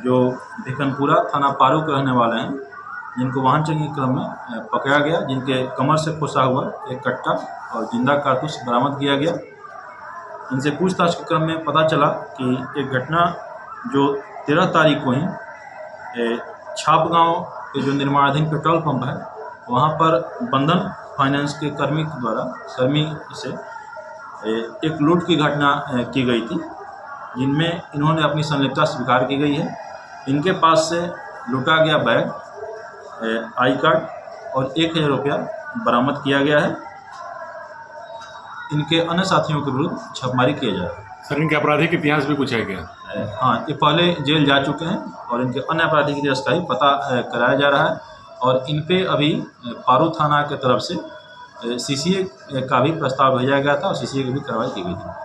जो भिकनपुरा थाना पारू के रहने वाले हैं, जिनको वाहन चेकिंग क्रम में पकड़ा गया, जिनके कमर से खोसा हुआ एक कट्टा और जिंदा कारतूस बरामद किया गया। इनसे पूछताछ के क्रम में पता चला कि एक घटना जो 13 तारीख को ही छाप गांव के जो निर्माणाधीन पेट्रोल पंप है, वहां पर बंधन फाइनेंस के कर्मी से एक लूट की घटना की गई थी, जिनमें इन्होंने अपनी संलिप्तता स्वीकार की गई है। इनके पास से लूटा गया बैग, आई कार्ड और 1000 रुपया बरामद किया गया है। इनके अन्य साथियों के विरुद्ध छापेमारी किया जा रहा है। सर, इनके आपराधिक इतिहास भी पूछा गया? हाँ, ये पहले जेल जा चुके हैं और इनके अन्य आपराधिक इतिहास का ही पता कराया जा रहा है, और इन पे अभी पारू थाना की तरफ से सीसीए का भी प्रस्ताव भेजा गया था और सीसीए की भी कार्रवाई की गई थी।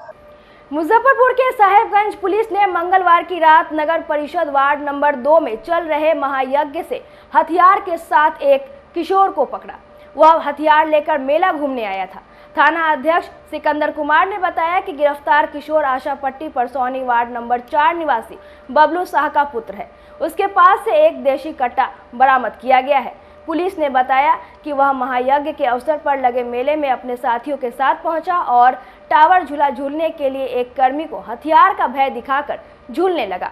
मुजफ्फरपुर के साहेबगंज पुलिस ने मंगलवार की रात नगर परिषद वार्ड नंबर 2 में चल रहे महायज्ञ से हथियार के साथ एक किशोर को पकड़ा। वह हथियार लेकर मेला घूमने आया था। थाना अध्यक्ष सिकंदर कुमार ने बताया कि गिरफ्तार किशोर आशापट्टी परसौनी वार्ड नंबर 4 निवासी बबलू शाह का पुत्र है। उसके पास से एक देशी कट्टा बरामद किया गया है। पुलिस ने बताया कि वह महायज्ञ के अवसर पर लगे मेले में अपने साथियों के साथ पहुंचा और टावर झूला झूलने के लिए एक कर्मी को हथियार का भय दिखाकर झूलने लगा।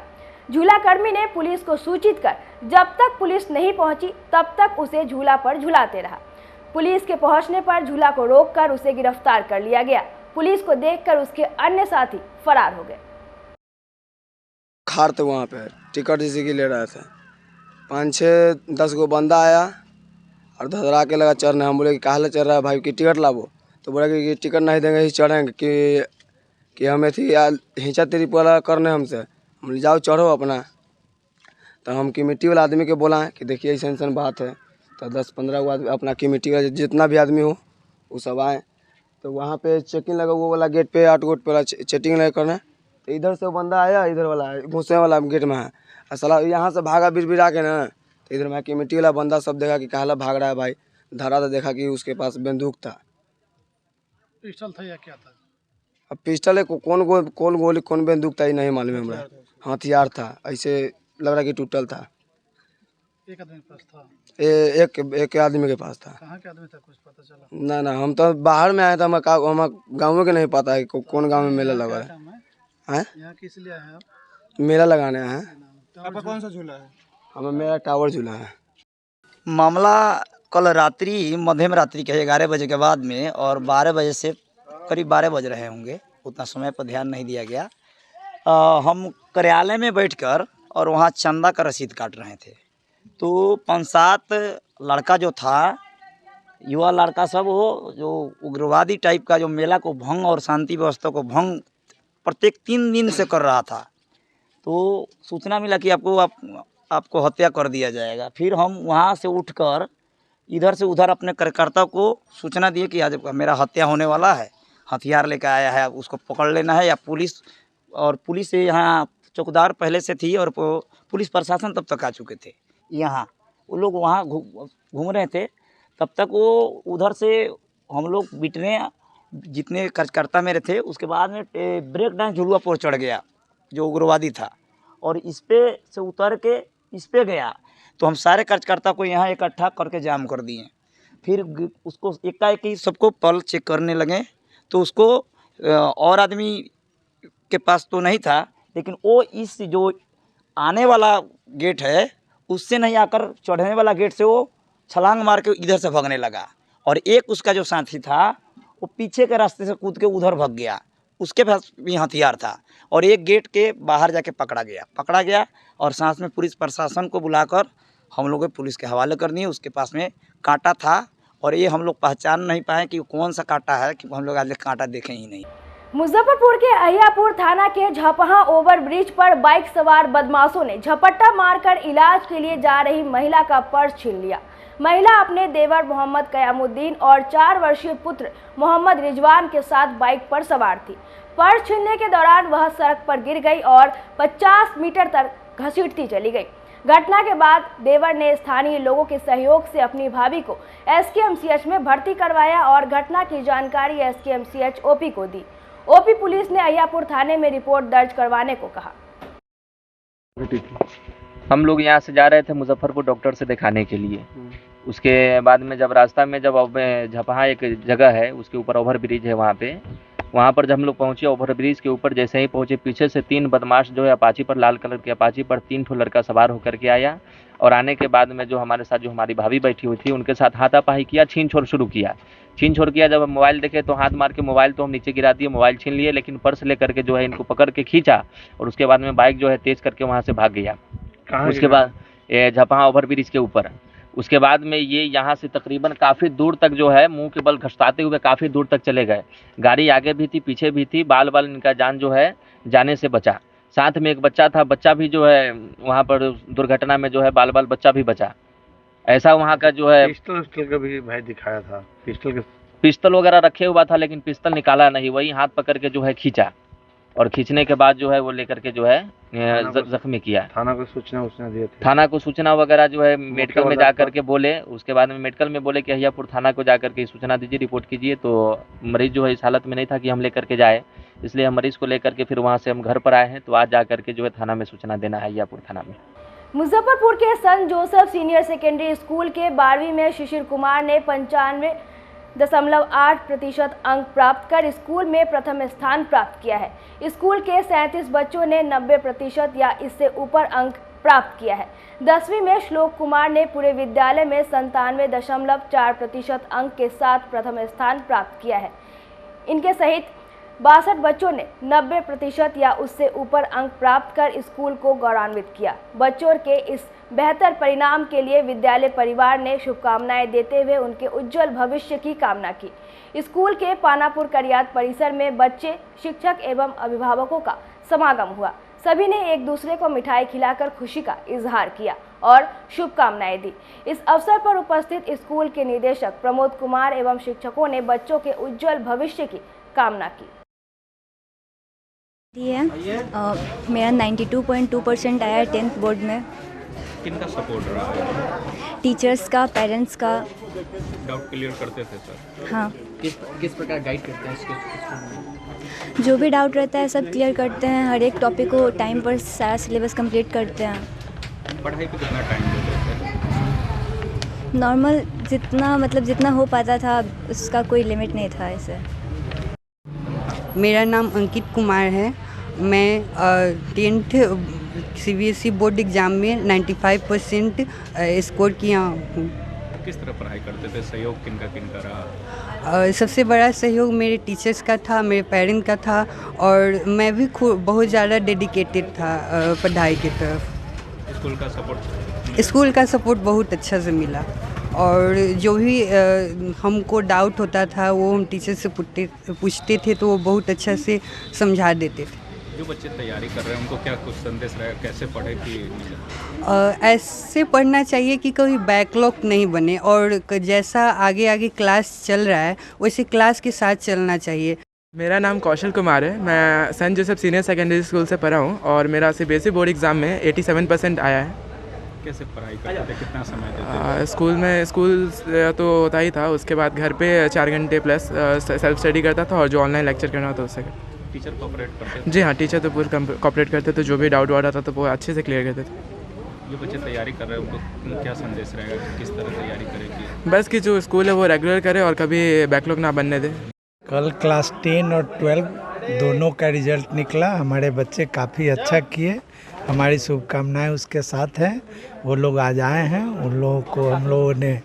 झूला कर्मी ने पुलिस को सूचित कर जब तक पुलिस नहीं पहुंची तब तक उसे झूला पर झुलाते रहा। पुलिस के पहुंचने पर झूला को रोककर उसे गिरफ्तार कर लिया गया। पुलिस को देखकर उसके अन्य साथी फरार हो गए। खार थे वहाँ पे, टिकट इसी की ले रहे थे। 5-6-10 गो बंदा आया और धधरा के लगा चढ़ने। हम बोले कि काहे चढ़ रहा है भाई, कि टिकट लाओ। तो बोला कि टिकट नहीं देंगे ही चढ़ेंगे, कि हमें थी हिंचा तेरी पूरा करने हमसे। हम बोले जाओ चढ़ो अपना। तो हम कमेटी वाला आदमी के बोला कि देखिए ऐसा बात है। तो 10-15 गो आदमी अपना कमेटी वाला जितना भी आदमी हो वो सब आए। तो वहाँ पे चेकिंग लगा, वो वाला गेट पे 8 गेट पे चेकिंग लगा करने। तो इधर से बंदा आया, इधर वाला घुसने वाला गेट में है, और साला यहाँ से भागा बिरबिरा के ना। तो इधर मैं कमेटी वाला बंदा सब देखा कि काहला भाग रहा है भाई, धरा। तो देखा कि उसके पास बंदूक था। पिस्टल था या क्या था? अब पिस्टल है, कौन गोली कौन बंदूक था ये नहीं मालूम है हमरा। हथियार था, ऐसे लग रहा कि टूटल था। एक आदमी के पास था? एक आदमी के पास था। कहाँ के आदमी था कुछ पता चला? ना हम तो बाहर में आए थे, हम गाँव के नहीं पता है कौन गाँव में मेला लगा है। यहाँ किस लिए आए आप? मेला लगाने हैं। आपका कौन सा झूला है? हमें मेरा टावर झूला है। मामला कल रात्रि मध्यम रात्रि के 11 बजे के बाद में, और 12 बजे से करीब 12 बज रहे होंगे, उतना समय पर ध्यान नहीं दिया गया। हम कार्यालय में बैठकर और वहाँ चंदा का रसीद काट रहे थे। तो 5-7 लड़का जो था, युवा लड़का सब, वो जो उग्रवादी टाइप का जो मेला को भंग और शांति व्यवस्था को भंग प्रत्येक 3 दिन से कर रहा था। तो सूचना मिला कि आपको हत्या कर दिया जाएगा। फिर हम वहाँ से उठकर इधर से उधर अपने कार्यकर्ता को सूचना दिए कि आज मेरा हत्या होने वाला है, हथियार लेकर आया है, उसको पकड़ लेना है। या पुलिस से यहाँ चौकीदार पहले से थी और पुलिस प्रशासन तब तक आ चुके थे यहाँ। वो लोग वहाँ घूम रहे थे, तब तक वो उधर से हम लोग बिटने जितने कार्यकर्ता मेरे थे, उसके बाद में ब्रेक डांस झुलुआ पर चढ़ गया जो उग्रवादी था, और इस पे से उतर के इस पे गया। तो हम सारे कार्यकर्ता को यहाँ इकट्ठा करके जाम कर दिए। फिर उसको एकाएक ही सबको पल चेक करने लगे। तो उसको और आदमी के पास तो नहीं था, लेकिन वो इस जो आने वाला गेट है उससे नहीं आकर चढ़ने वाला गेट से वो छलांग मार के इधर से भागने लगा। और एक उसका जो साथी था वो पीछे के रास्ते से कूद के उधर भाग गया, उसके पास भी हथियार था। और एक गेट के बाहर जाके पकड़ा गया और साथ में पुलिस प्रशासन को बुलाकर हम लोग पुलिस के हवाले कर दिए। उसके पास में कांटा था, और ये हम लोग पहचान नहीं पाए कि कौन सा कांटा है, कि हम लोग आज कांटा देखे ही नहीं। मुजफ्फरपुर के अहियापुर थाना के झपहा ओवर ब्रिज पर बाइक सवार बदमाशों ने झपट्टा मारकर इलाज के लिए जा रही महिला का पर्स छीन लिया। महिला अपने देवर मोहम्मद कयामुद्दीन और 4 वर्षीय पुत्र मोहम्मद रिजवान के साथ बाइक पर सवार थी। पर्स छीनने के दौरान वह सड़क पर गिर गई और 50 मीटर तक घसीटती चली गई। घटना के बाद देवर ने स्थानीय लोगों के सहयोग से अपनी भाभी को SKMCH में भर्ती करवाया और घटना की जानकारी SKMCH OP को दी। OP पुलिस ने अहियापुर थाने में रिपोर्ट दर्ज करवाने को कहा। हम लोग यहाँ से जा रहे थे मुजफ्फरपुर डॉक्टर से दिखाने के लिए। उसके बाद में जब रास्ता में जब झपहा एक जगह है, उसके ऊपर ओवर ब्रिज है, वहाँ पर जब हम लोग पहुँचे, ओवर ब्रिज के ऊपर जैसे ही पहुँचे, पीछे से 3 बदमाश जो है अपाची पर, लाल कलर के अपाची पर 3 ठो लड़का सवार होकर के आया। और आने के बाद में जो हमारे साथ जो हमारी भाभी बैठी हुई थी उनके साथ हाथापाई किया, छीन छोड़ शुरू किया। जब हम मोबाइल देखे तो हाथ मार के मोबाइल तो हम नीचे गिरा दिए, मोबाइल छीन लिए, लेकिन पर्स लेकर के जो है इनको पकड़ के खींचा और उसके बाद में बाइक जो है तेज करके वहाँ से भाग गया। उसके बाद झपहा ओवर ब्रिज के ऊपर, उसके बाद में ये यहाँ से तकरीबन काफ़ी दूर तक जो है मुंह के बल घसताते हुए काफ़ी दूर तक चले गए। गाड़ी आगे भी थी, पीछे भी थी, बाल इनका जान जो है जाने से बचा। साथ में एक बच्चा था, बच्चा भी जो है वहाँ पर दुर्घटना में जो है बाल बच्चा भी बचा। ऐसा वहाँ का जो है पिस्टल का भी भाई दिखाया था, पिस्टल वगैरह रखे हुआ था, लेकिन पिस्टल निकाला नहीं, वही हाथ पकड़ के जो है खींचा, और खींचने के बाद जो है वो लेकर के जो है जख्मी किया। थाना को सूचना दिए थे? थाना को सूचना वगैरह जो है मेडिकल में जा करके बोले, उसके बाद में मेडिकल में बोले कि अहियापुर थाना को जा करके सूचना दीजिए, रिपोर्ट कीजिए। तो मरीज जो है इस हालत में नहीं था कि हम लेकर के जाए, इसलिए हम मरीज को लेकर के फिर वहाँ से हम घर पर आए हैं। तो आज जा करके जो है थाना में सूचना देना है अहियापुर थाना में। मुजफ्फरपुर के संत जोसेफ सीनियर सेकेंडरी स्कूल के 12वीं में शिशिर कुमार ने 95.8% अंक प्राप्त कर स्कूल में प्रथम स्थान प्राप्त किया है। स्कूल के 37 बच्चों ने 90% या इससे ऊपर अंक प्राप्त किया है। 10वीं में श्लोक कुमार ने पूरे विद्यालय में 97.4% अंक के साथ प्रथम स्थान प्राप्त किया है। इनके सहित 62 बच्चों ने 90% या उससे ऊपर अंक प्राप्त कर स्कूल को गौरवान्वित किया। बच्चों के इस बेहतर परिणाम के लिए विद्यालय परिवार ने शुभकामनाएं देते हुए उनके उज्जवल भविष्य की कामना की। स्कूल के पानापुर करियात परिसर में बच्चे, शिक्षक एवं अभिभावकों का समागम हुआ। सभी ने एक दूसरे को मिठाई खिलाकर खुशी का इजहार किया और शुभकामनाएं दी। इस अवसर पर उपस्थित स्कूल के निदेशक प्रमोद कुमार एवं शिक्षकों ने बच्चों के उज्जवल भविष्य की कामना की। मेरा 92.2% आया 10th बोर्ड में। किनका सपोर्ट रहा है? टीचर्स का, पेरेंट्स का। डाउट क्लियर करते थे सर? हाँ। किस प्रकार गाइड करते हैं इसके? जो भी डाउट रहता है सब क्लियर करते हैं। हर एक टॉपिक को टाइम पर सारा सिलेबस कंप्लीट करते हैं। पढ़ाई पे कितना टाइम देते थे? नॉर्मल जितना हो पाता था, उसका कोई लिमिट नहीं था ऐसे। मेरा नाम अंकित कुमार है। मैं 10th CBSE बोर्ड एग्ज़ाम में 95% स्कोर किया हूँ। किस तरह पढ़ाई करते थे? सहयोग किनका रहा? सबसे बड़ा सहयोग मेरे टीचर्स का था, मेरे पेरेंट्स का था और मैं भी बहुत ज़्यादा डेडिकेटेड था पढ़ाई की तरफ। स्कूल का सपोर्ट बहुत अच्छा से मिला और जो भी हमको डाउट होता था वो हम टीचर से पूछते थे तो वो बहुत अच्छा से समझा देते थे। जो बच्चे तैयारी कर रहे हैं उनको क्या कुछ संदेश रहेगा, कैसे पढ़े कि ऐसे पढ़ना चाहिए कि कभी बैकलॉग नहीं बने और जैसा आगे आगे क्लास चल रहा है वैसे क्लास के साथ चलना चाहिए। मेरा नाम कौशल कुमार है। मैं Saint Joseph senior secondary school से पढ़ा हूँ और मेरा CBSE बोर्ड एग्ज़ाम में 87% आया है। कैसे पढ़ाई करते थे? कितना समय देते थे? स्कूल तो होता ही था, उसके बाद घर पे 4 घंटे प्लस सेल्फ स्टडी करता था और जो ऑनलाइन लेक्चर करना था उससे। टीचर कोऑपरेट करते थे? जी हाँ, टीचर तो पूरे कोऑपरेट करते थे। जो भी डाउट आता था तो वो अच्छे से क्लियर करते थे। जो बच्चे तैयारी कर रहे हैं उनको क्या संदेश रहेगा कि किस तरह तैयारी करेगी? बस कि जो स्कूल है वो रेगुलर करे और कभी बैकलॉग ना बनने दे। कल क्लास 10 और 12 दोनों का रिजल्ट निकला। हमारे बच्चे काफ़ी अच्छा किए। हमारी शुभकामनाएं उसके साथ हैं। वो लोग आज आए हैं, उन लोगों को हम लोगों ने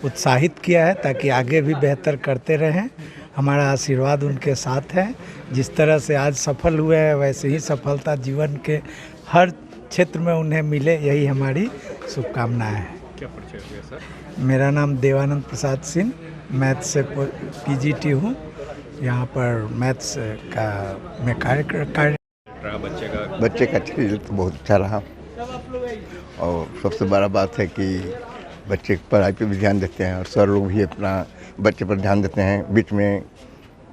उत्साहित किया है ताकि आगे भी बेहतर करते रहें। हमारा आशीर्वाद उनके साथ है। जिस तरह से आज सफल हुए हैं वैसे ही सफलता जीवन के हर क्षेत्र में उन्हें मिले, यही हमारी शुभकामनाएं हैं। क्या परिचय हुआ सर? मेरा नाम देवानंद प्रसाद सिंह, मैथ से PGT हूँ। यहाँ पर मैथ्स का मैं कार्य बच्चे का रिजल्ट बहुत अच्छा रहा और सबसे बड़ा बात है कि बच्चे पढ़ाई पे भी ध्यान देते हैं और सर लोग भी अपना बच्चे पर ध्यान देते हैं। बीच में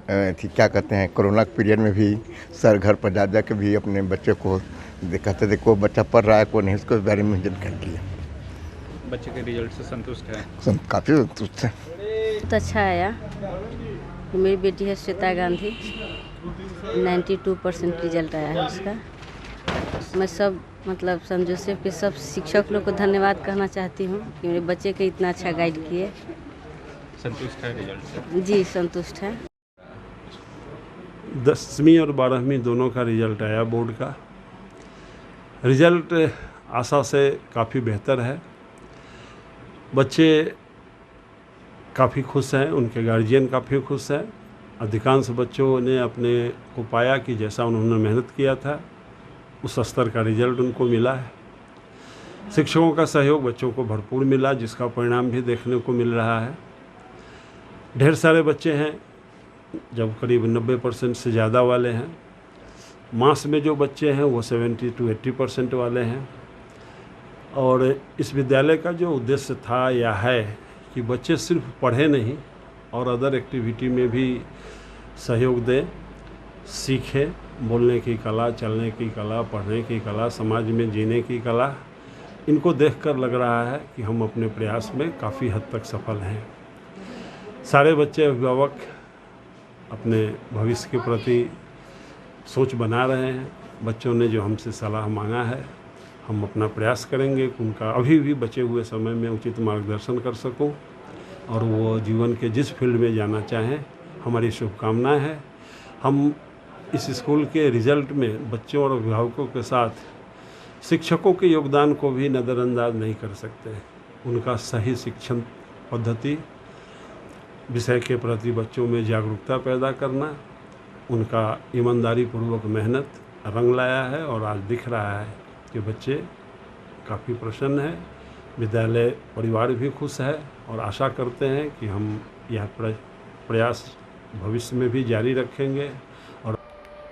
क्या कहते हैं, कोरोना के पीरियड में भी सर घर पर जा के भी अपने बच्चे को कहते थे कोई बच्चा पढ़ रहा है कोई नहीं, उसको बारे में जानकारी लिया। बच्चे के रिजल्ट से संतुष्ट है? काफ़ी संतुष्ट है। बहुत अच्छा आया। मेरी बेटी है श्वेता गांधी, 92% रिजल्ट आया है उसका। मैं सब सेंट जोसेफ के सब शिक्षक लोग को धन्यवाद कहना चाहती हूँ कि मेरे बच्चे को इतना अच्छा गाइड किए। संतुष्ट है रिजल्ट से? जी संतुष्ट है। 10वीं और 12वीं दोनों का रिजल्ट आया बोर्ड का। रिजल्ट आशा से काफ़ी बेहतर है। बच्चे काफ़ी खुश हैं, उनके गार्जियन काफ़ी खुश हैं। अधिकांश बच्चों ने अपने को पाया कि जैसा उन्होंने मेहनत किया था उस स्तर का रिजल्ट उनको मिला है। शिक्षकों का सहयोग बच्चों को भरपूर मिला, जिसका परिणाम भी देखने को मिल रहा है। ढेर सारे बच्चे हैं, जब करीब 90% से ज़्यादा वाले हैं। मास में जो बच्चे हैं वो 70 to 80% वाले हैं। और इस विद्यालय का जो उद्देश्य था या है कि बच्चे सिर्फ पढ़े नहीं और अदर एक्टिविटी में भी सहयोग दें, सीखें, बोलने की कला, चलने की कला, पढ़ने की कला, समाज में जीने की कला। इनको देखकर लग रहा है कि हम अपने प्रयास में काफ़ी हद तक सफल हैं। सारे बच्चे अभिभावक अपने भविष्य के प्रति सोच बना रहे हैं। बच्चों ने जो हमसे सलाह मांगा है, हम अपना प्रयास करेंगे कि उनका अभी भी बचे हुए समय में उचित मार्गदर्शन कर सकूं और वो जीवन के जिस फील्ड में जाना चाहें। हमारी शुभकामनाएं हैं। हम इस स्कूल के रिज़ल्ट में बच्चों और अभिभावकों के साथ शिक्षकों के योगदान को भी नज़रअंदाज नहीं कर सकते। उनका सही शिक्षण पद्धति, विषय के प्रति बच्चों में जागरूकता पैदा करना, उनका ईमानदारी पूर्वक मेहनत रंग लाया है और आज दिख रहा है कि बच्चे काफ़ी प्रसन्न हैं। विद्यालय परिवार भी खुश है और आशा करते हैं कि हम यह प्रयास भविष्य में भी जारी रखेंगे। और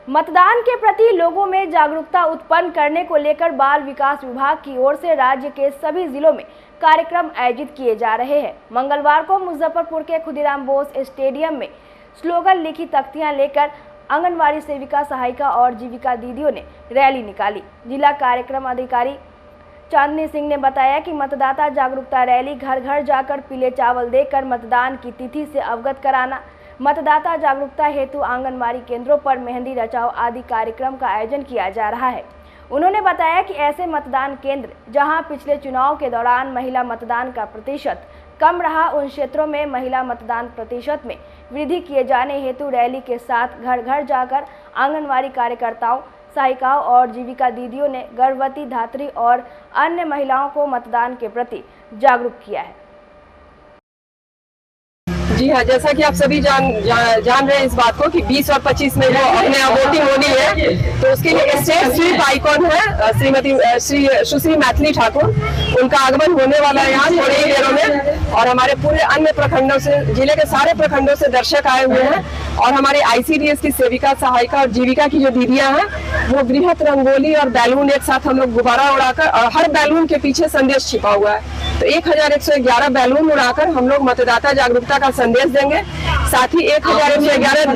मतदान के प्रति लोगों में जागरूकता उत्पन्न करने को लेकर बाल विकास विभाग की ओर से राज्य के सभी जिलों में कार्यक्रम आयोजित किए जा रहे हैं। मंगलवार को मुजफ्फरपुर के खुदीराम बोस स्टेडियम में स्लोगन लिखी तख्तियां लेकर आंगनवाड़ी सेविका, सहायिका और जीविका दीदियों ने रैली निकाली। जिला कार्यक्रम अधिकारी चांदनी सिंह ने बताया कि मतदाता जागरूकता रैली घर घर जाकर पीले चावल देकर मतदान की तिथि से अवगत कराना, मतदाता जागरूकता हेतु आंगनवाड़ी केंद्रों पर मेहंदी रचाव आदि कार्यक्रम का आयोजन किया जा रहा है। उन्होंने बताया कि ऐसे मतदान केंद्र जहां पिछले चुनाव के दौरान महिला मतदान का प्रतिशत कम रहा, उन क्षेत्रों में महिला मतदान प्रतिशत में वृद्धि किए जाने हेतु रैली के साथ घर घर जाकर आंगनवाड़ी कार्यकर्ताओं, सहायिकाओं और जीविका दीदियों ने गर्भवती, धात्री और अन्य महिलाओं को मतदान के प्रति जागरूक किया है। जी हाँ, जैसा कि आप सभी जान रहे हैं इस बात को कि 20 और 25 में जो अपने यहाँ वोटिंग होनी है, तो उसके लिए स्टेट स्वीप आइकॉन है श्रीमती सुश्री मैथिली ठाकुर, उनका आगमन होने वाला है यहाँ थोड़ी ही देरों में। और हमारे पूरे अन्य प्रखंडों से, जिले के सारे प्रखंडों से दर्शक आए हुए हैं और हमारे ICDS की सेविका, सहायिका और जीविका की जो दीदियां हैं वो बृहत रंगोली और बैलून एक साथ हम लोग गुब्बारा उड़ाकर, और हर बैलून के पीछे संदेश छिपा हुआ है, तो 1111 बैलून उड़ाकर हम लोग मतदाता जागरूकता का संदेश देंगे। साथ ही 1111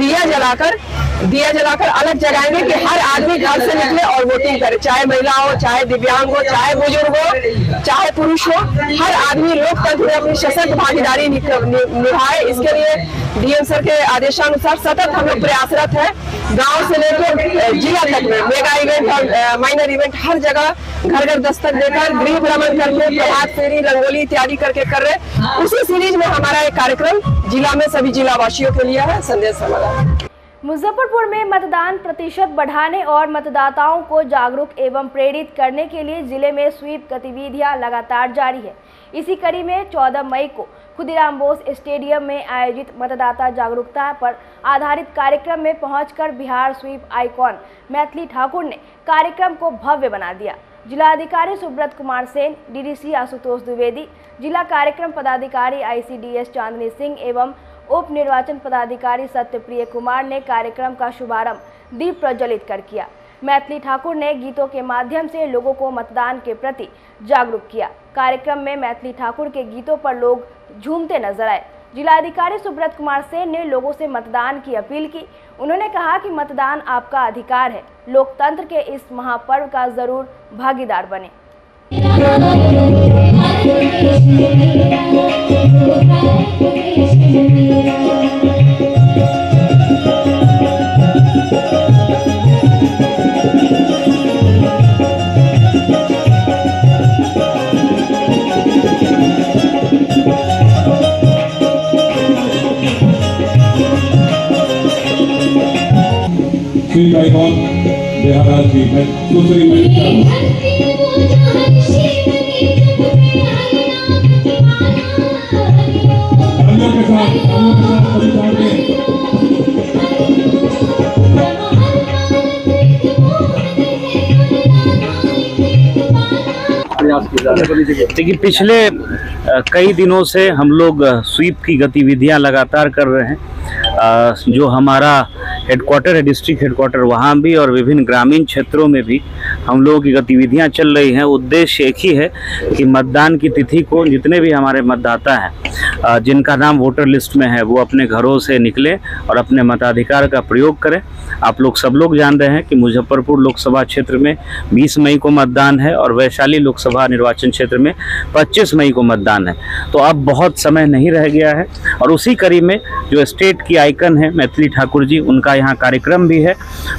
दिया जलाकर अलग जगाएंगे कि हर आदमी घर से निकले और वोटिंग करे, चाहे महिला हो, चाहे दिव्यांग हो, चाहे बुजुर्ग हो, चाहे पुरुष हो, हर आदमी लोकतंत्र में अपनी सशक्त भागीदारी निभाए। इसके लिए DM सर के आदेशानुसार सतत हम लोग प्रयासरत है। गांव से लेकर जिला तक में मेगा इवेंट और माइनर इवेंट हर जगह घर घर दस्तक देकर, गृह भ्रमण करके, प्रभात फेरी, रंगोली इत्यादि करके कर रहे। उसी सीरीज में हमारा एक कार्यक्रम जिला में सभी जिला वासियों के लिए है, संदेश हमारा। मुजफ्फरपुर में मतदान प्रतिशत बढ़ाने और मतदाताओं को जागरूक एवं प्रेरित करने के लिए जिले में स्वीप गतिविधियां लगातार जारी है। इसी कड़ी में 14 मई को खुदीराम बोस स्टेडियम में आयोजित मतदाता जागरूकता पर आधारित कार्यक्रम में पहुंचकर बिहार स्वीप आइकॉन मैथिली ठाकुर ने कार्यक्रम को भव्य बना दिया। जिलाधिकारी सुब्रत कुमार सेन, DDC आशुतोष द्विवेदी, जिला कार्यक्रम पदाधिकारी ICDS चांदनी सिंह एवं उप निर्वाचन पदाधिकारी सत्यप्रिय कुमार ने कार्यक्रम का शुभारंभ दीप प्रज्वलित कर किया। मैथिली ठाकुर ने गीतों के माध्यम से लोगों को मतदान के प्रति जागरूक किया। कार्यक्रम में मैथिली ठाकुर के गीतों पर लोग झूमते नजर आए। जिलाधिकारी सुब्रत कुमार सेन ने लोगों से मतदान की अपील की। उन्होंने कहा कि मतदान आपका अधिकार है, लोकतंत्र के इस महापर्व का जरूर भागीदार बने। देखिए, पिछले कई दिनों से हम लोग स्वीप की गतिविधियां लगातार कर रहे हैं। जो हमारा हेडक्वार्टर है, डिस्ट्रिक्ट हेडक्वार्टर, वहाँ भी और विभिन्न ग्रामीण क्षेत्रों में भी हम लोगों की गतिविधियां चल रही हैं। उद्देश्य एक ही है कि मतदान की तिथि को जितने भी हमारे मतदाता हैं जिनका नाम वोटर लिस्ट में है, वो अपने घरों से निकले और अपने मताधिकार का प्रयोग करें। आप लोग सब लोग जान रहे हैं कि मुजफ्फरपुर लोकसभा क्षेत्र में 20 मई को मतदान है और वैशाली लोकसभा निर्वाचन क्षेत्र में 25 मई को मतदान है। तो अब बहुत समय नहीं रह गया है और उसी कड़ी में जो स्टेट की आइकन है मैथिली ठाकुर जी, उनका यहाँ कार्यक्रम भी है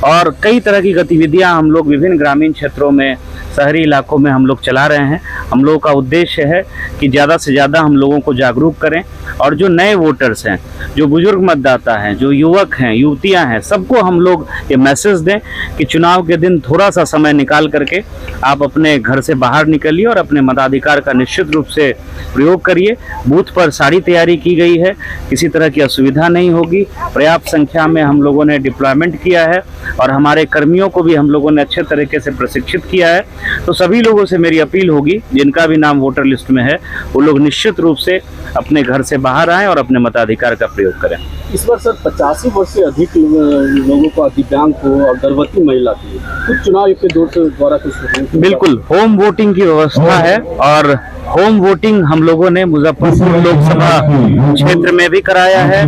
और कई तरह की गतिविधियाँ हम लोग विभिन्न ग्रामीण क्षेत्रों में शहरी इलाकों में हम लोग चला रहे हैं। हम लोगों का उद्देश्य है कि ज़्यादा से ज़्यादा हम लोगों को जागरूक करें और जो नए वोटर्स हैं, जो बुजुर्ग मतदाता हैं, जो युवक हैं, युवतियां हैं, सबको हम लोग ये मैसेज दें कि चुनाव के दिन थोड़ा सा समय निकाल करके आप अपने घर से बाहर निकलिए और अपने मताधिकार का निश्चित रूप से प्रयोग करिए। बूथ पर सारी तैयारी की गई है, किसी तरह की असुविधा नहीं होगी। पर्याप्त संख्या में हम लोगों ने डिप्लॉयमेंट किया है और हमारे कर्मियों को भी हम लोगों ने अच्छे तरीके से प्रशिक्षित किया है। तो सभी लोगों से मेरी अपील होगी, जिनका भी नाम वोटर लिस्ट में है, वो लोग निश्चित रूप से अपने घर से बाहर आएं और अपने मताधिकार का प्रयोग करें। इस बार सर 85 वर्ष से अधिक लोगों को, दिव्यांग को और गर्भवती महिला की कुछ चुनाव आयोग के द्वारा कुछ बिल्कुल होम वोटिंग की व्यवस्था है और होम वोटिंग हम लोगों ने मुजफ्फरपुर लोकसभा क्षेत्र में भी कराया है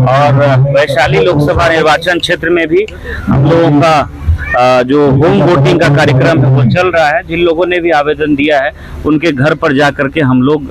और वैशाली लोकसभा निर्वाचन क्षेत्र में भी हम लोगों का जो होम वोटिंग का कार्यक्रम है वो चल रहा है। जिन लोगों ने भी आवेदन दिया है उनके घर पर जा करके हम लोग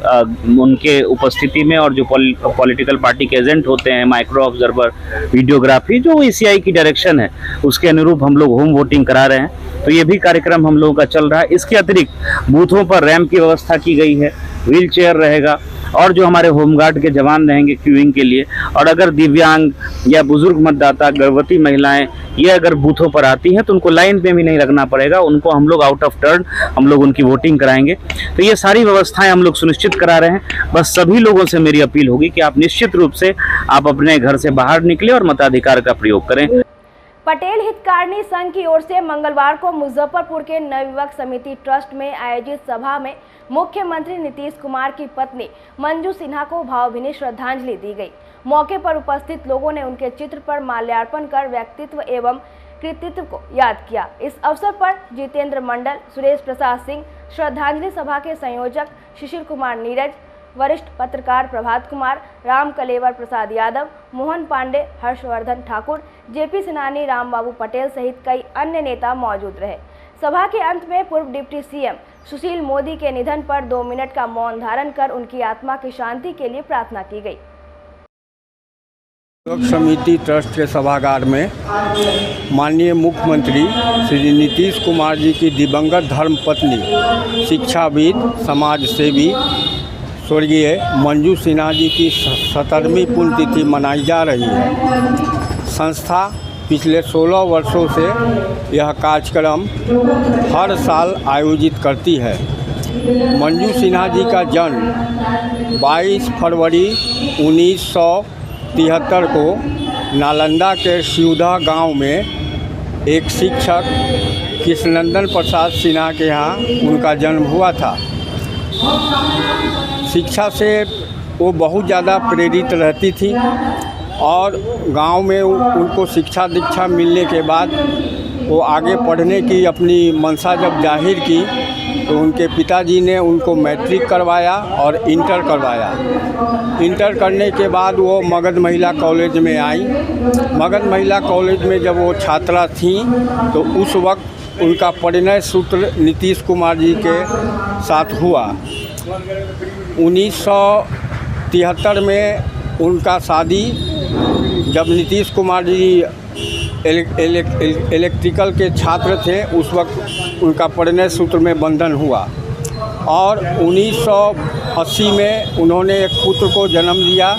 उनके उपस्थिति में और जो पॉलिटिकल पार्टी के एजेंट होते हैं, माइक्रो ऑब्जर्वर, वीडियोग्राफी, जो ईसीआई की डायरेक्शन है उसके अनुरूप हम लोग होम वोटिंग करा रहे हैं। तो ये भी कार्यक्रम हम लोगों का चल रहा है। इसके अतिरिक्त बूथों पर रैंप की व्यवस्था की गई है, व्हील चेयर रहेगा और जो हमारे होमगार्ड के जवान रहेंगे क्यूइंग के लिए। और अगर दिव्यांग या बुजुर्ग मतदाता, गर्भवती महिलाएं ये अगर बूथों पर आती हैं तो उनको लाइन में भी नहीं लगना पड़ेगा, उनको हम लोग आउट ऑफ टर्न हम लोग उनकी वोटिंग कराएंगे। तो ये सारी व्यवस्थाएं हम लोग सुनिश्चित करा रहे हैं। बस सभी लोगों से मेरी अपील होगी कि आप निश्चित रूप से आप अपने घर से बाहर निकले और मताधिकार का प्रयोग करें। पटेल हितकारिणी संघ की ओर से मंगलवार को मुजफ्फरपुर के नवयुवक समिति ट्रस्ट में आयोजित सभा में मुख्यमंत्री नीतीश कुमार की पत्नी मंजू सिन्हा को भावभीनी श्रद्धांजलि दी गई। मौके पर उपस्थित लोगों ने उनके चित्र पर माल्यार्पण कर व्यक्तित्व एवं कृतित्व को याद किया। इस अवसर पर जितेंद्र मंडल, सुरेश प्रसाद सिंह, श्रद्धांजलि सभा के संयोजक शिशिर कुमार नीरज, वरिष्ठ पत्रकार प्रभात कुमार, राम कलेवर प्रसाद यादव, मोहन पांडे, हर्षवर्धन ठाकुर, जेपी सेनानी, राम बाबू पटेल सहित कई अन्य नेता मौजूद रहे। सभा के अंत में पूर्व डिप्टी सीएम सुशील मोदी के निधन पर 2 मिनट का मौन धारण कर उनकी आत्मा की शांति के लिए प्रार्थना की गई। समिति ट्रस्ट के सभागार में माननीय मुख्यमंत्री श्री नीतीश कुमार जी की दिवंगत धर्मपत्नी, शिक्षाविद, समाज सेवी स्वर्गीय मंजू सिन्हा जी की 70वीं पुण्यतिथि मनाई जा रही है। संस्था पिछले 16 वर्षों से यह कार्यक्रम हर साल आयोजित करती है। मंजू सिन्हा जी का जन्म 22 फरवरी 1973 को नालंदा के शिवदह गांव में एक शिक्षक कृष्णनंदन प्रसाद सिन्हा के यहाँ उनका जन्म हुआ था। शिक्षा से वो बहुत ज़्यादा प्रेरित रहती थी और गांव में उनको शिक्षा दीक्षा मिलने के बाद वो आगे पढ़ने की अपनी मंशा जब जाहिर की तो उनके पिताजी ने उनको मैट्रिक करवाया और इंटर करवाया। इंटर करने के बाद वो मगध महिला कॉलेज में आई। मगध महिला कॉलेज में जब वो छात्रा थीं तो उस वक्त उनका परिणय सूत्र नीतीश कुमार जी के साथ हुआ। 1973 में उनका शादी, जब नीतीश कुमार जी इलेक्ट्रिकल के छात्र थे उस वक्त उनका परिणय सूत्र में बंधन हुआ और 1980 में उन्होंने एक पुत्र को जन्म दिया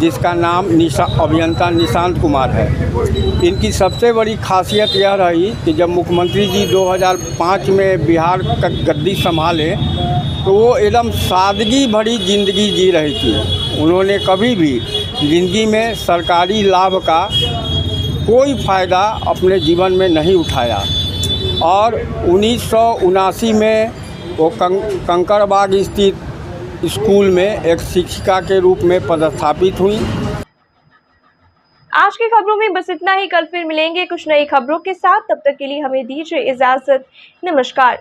जिसका नाम अभियंता निशांत कुमार है। इनकी सबसे बड़ी खासियत यह रही कि जब मुख्यमंत्री जी 2005 में बिहार का गद्दी संभाले तो वो एकदम सादगी भरी ज़िंदगी जी रही थी। उन्होंने कभी भी ज़िंदगी में सरकारी लाभ का कोई फ़ायदा अपने जीवन में नहीं उठाया और 1979 में वो कंकड़बाग स्थित स्कूल में एक शिक्षिका के रूप में पदस्थापित हुई। आज की खबरों में बस इतना ही। कल फिर मिलेंगे कुछ नई खबरों के साथ। तब तक के लिए हमें दीजिए इजाज़त। नमस्कार।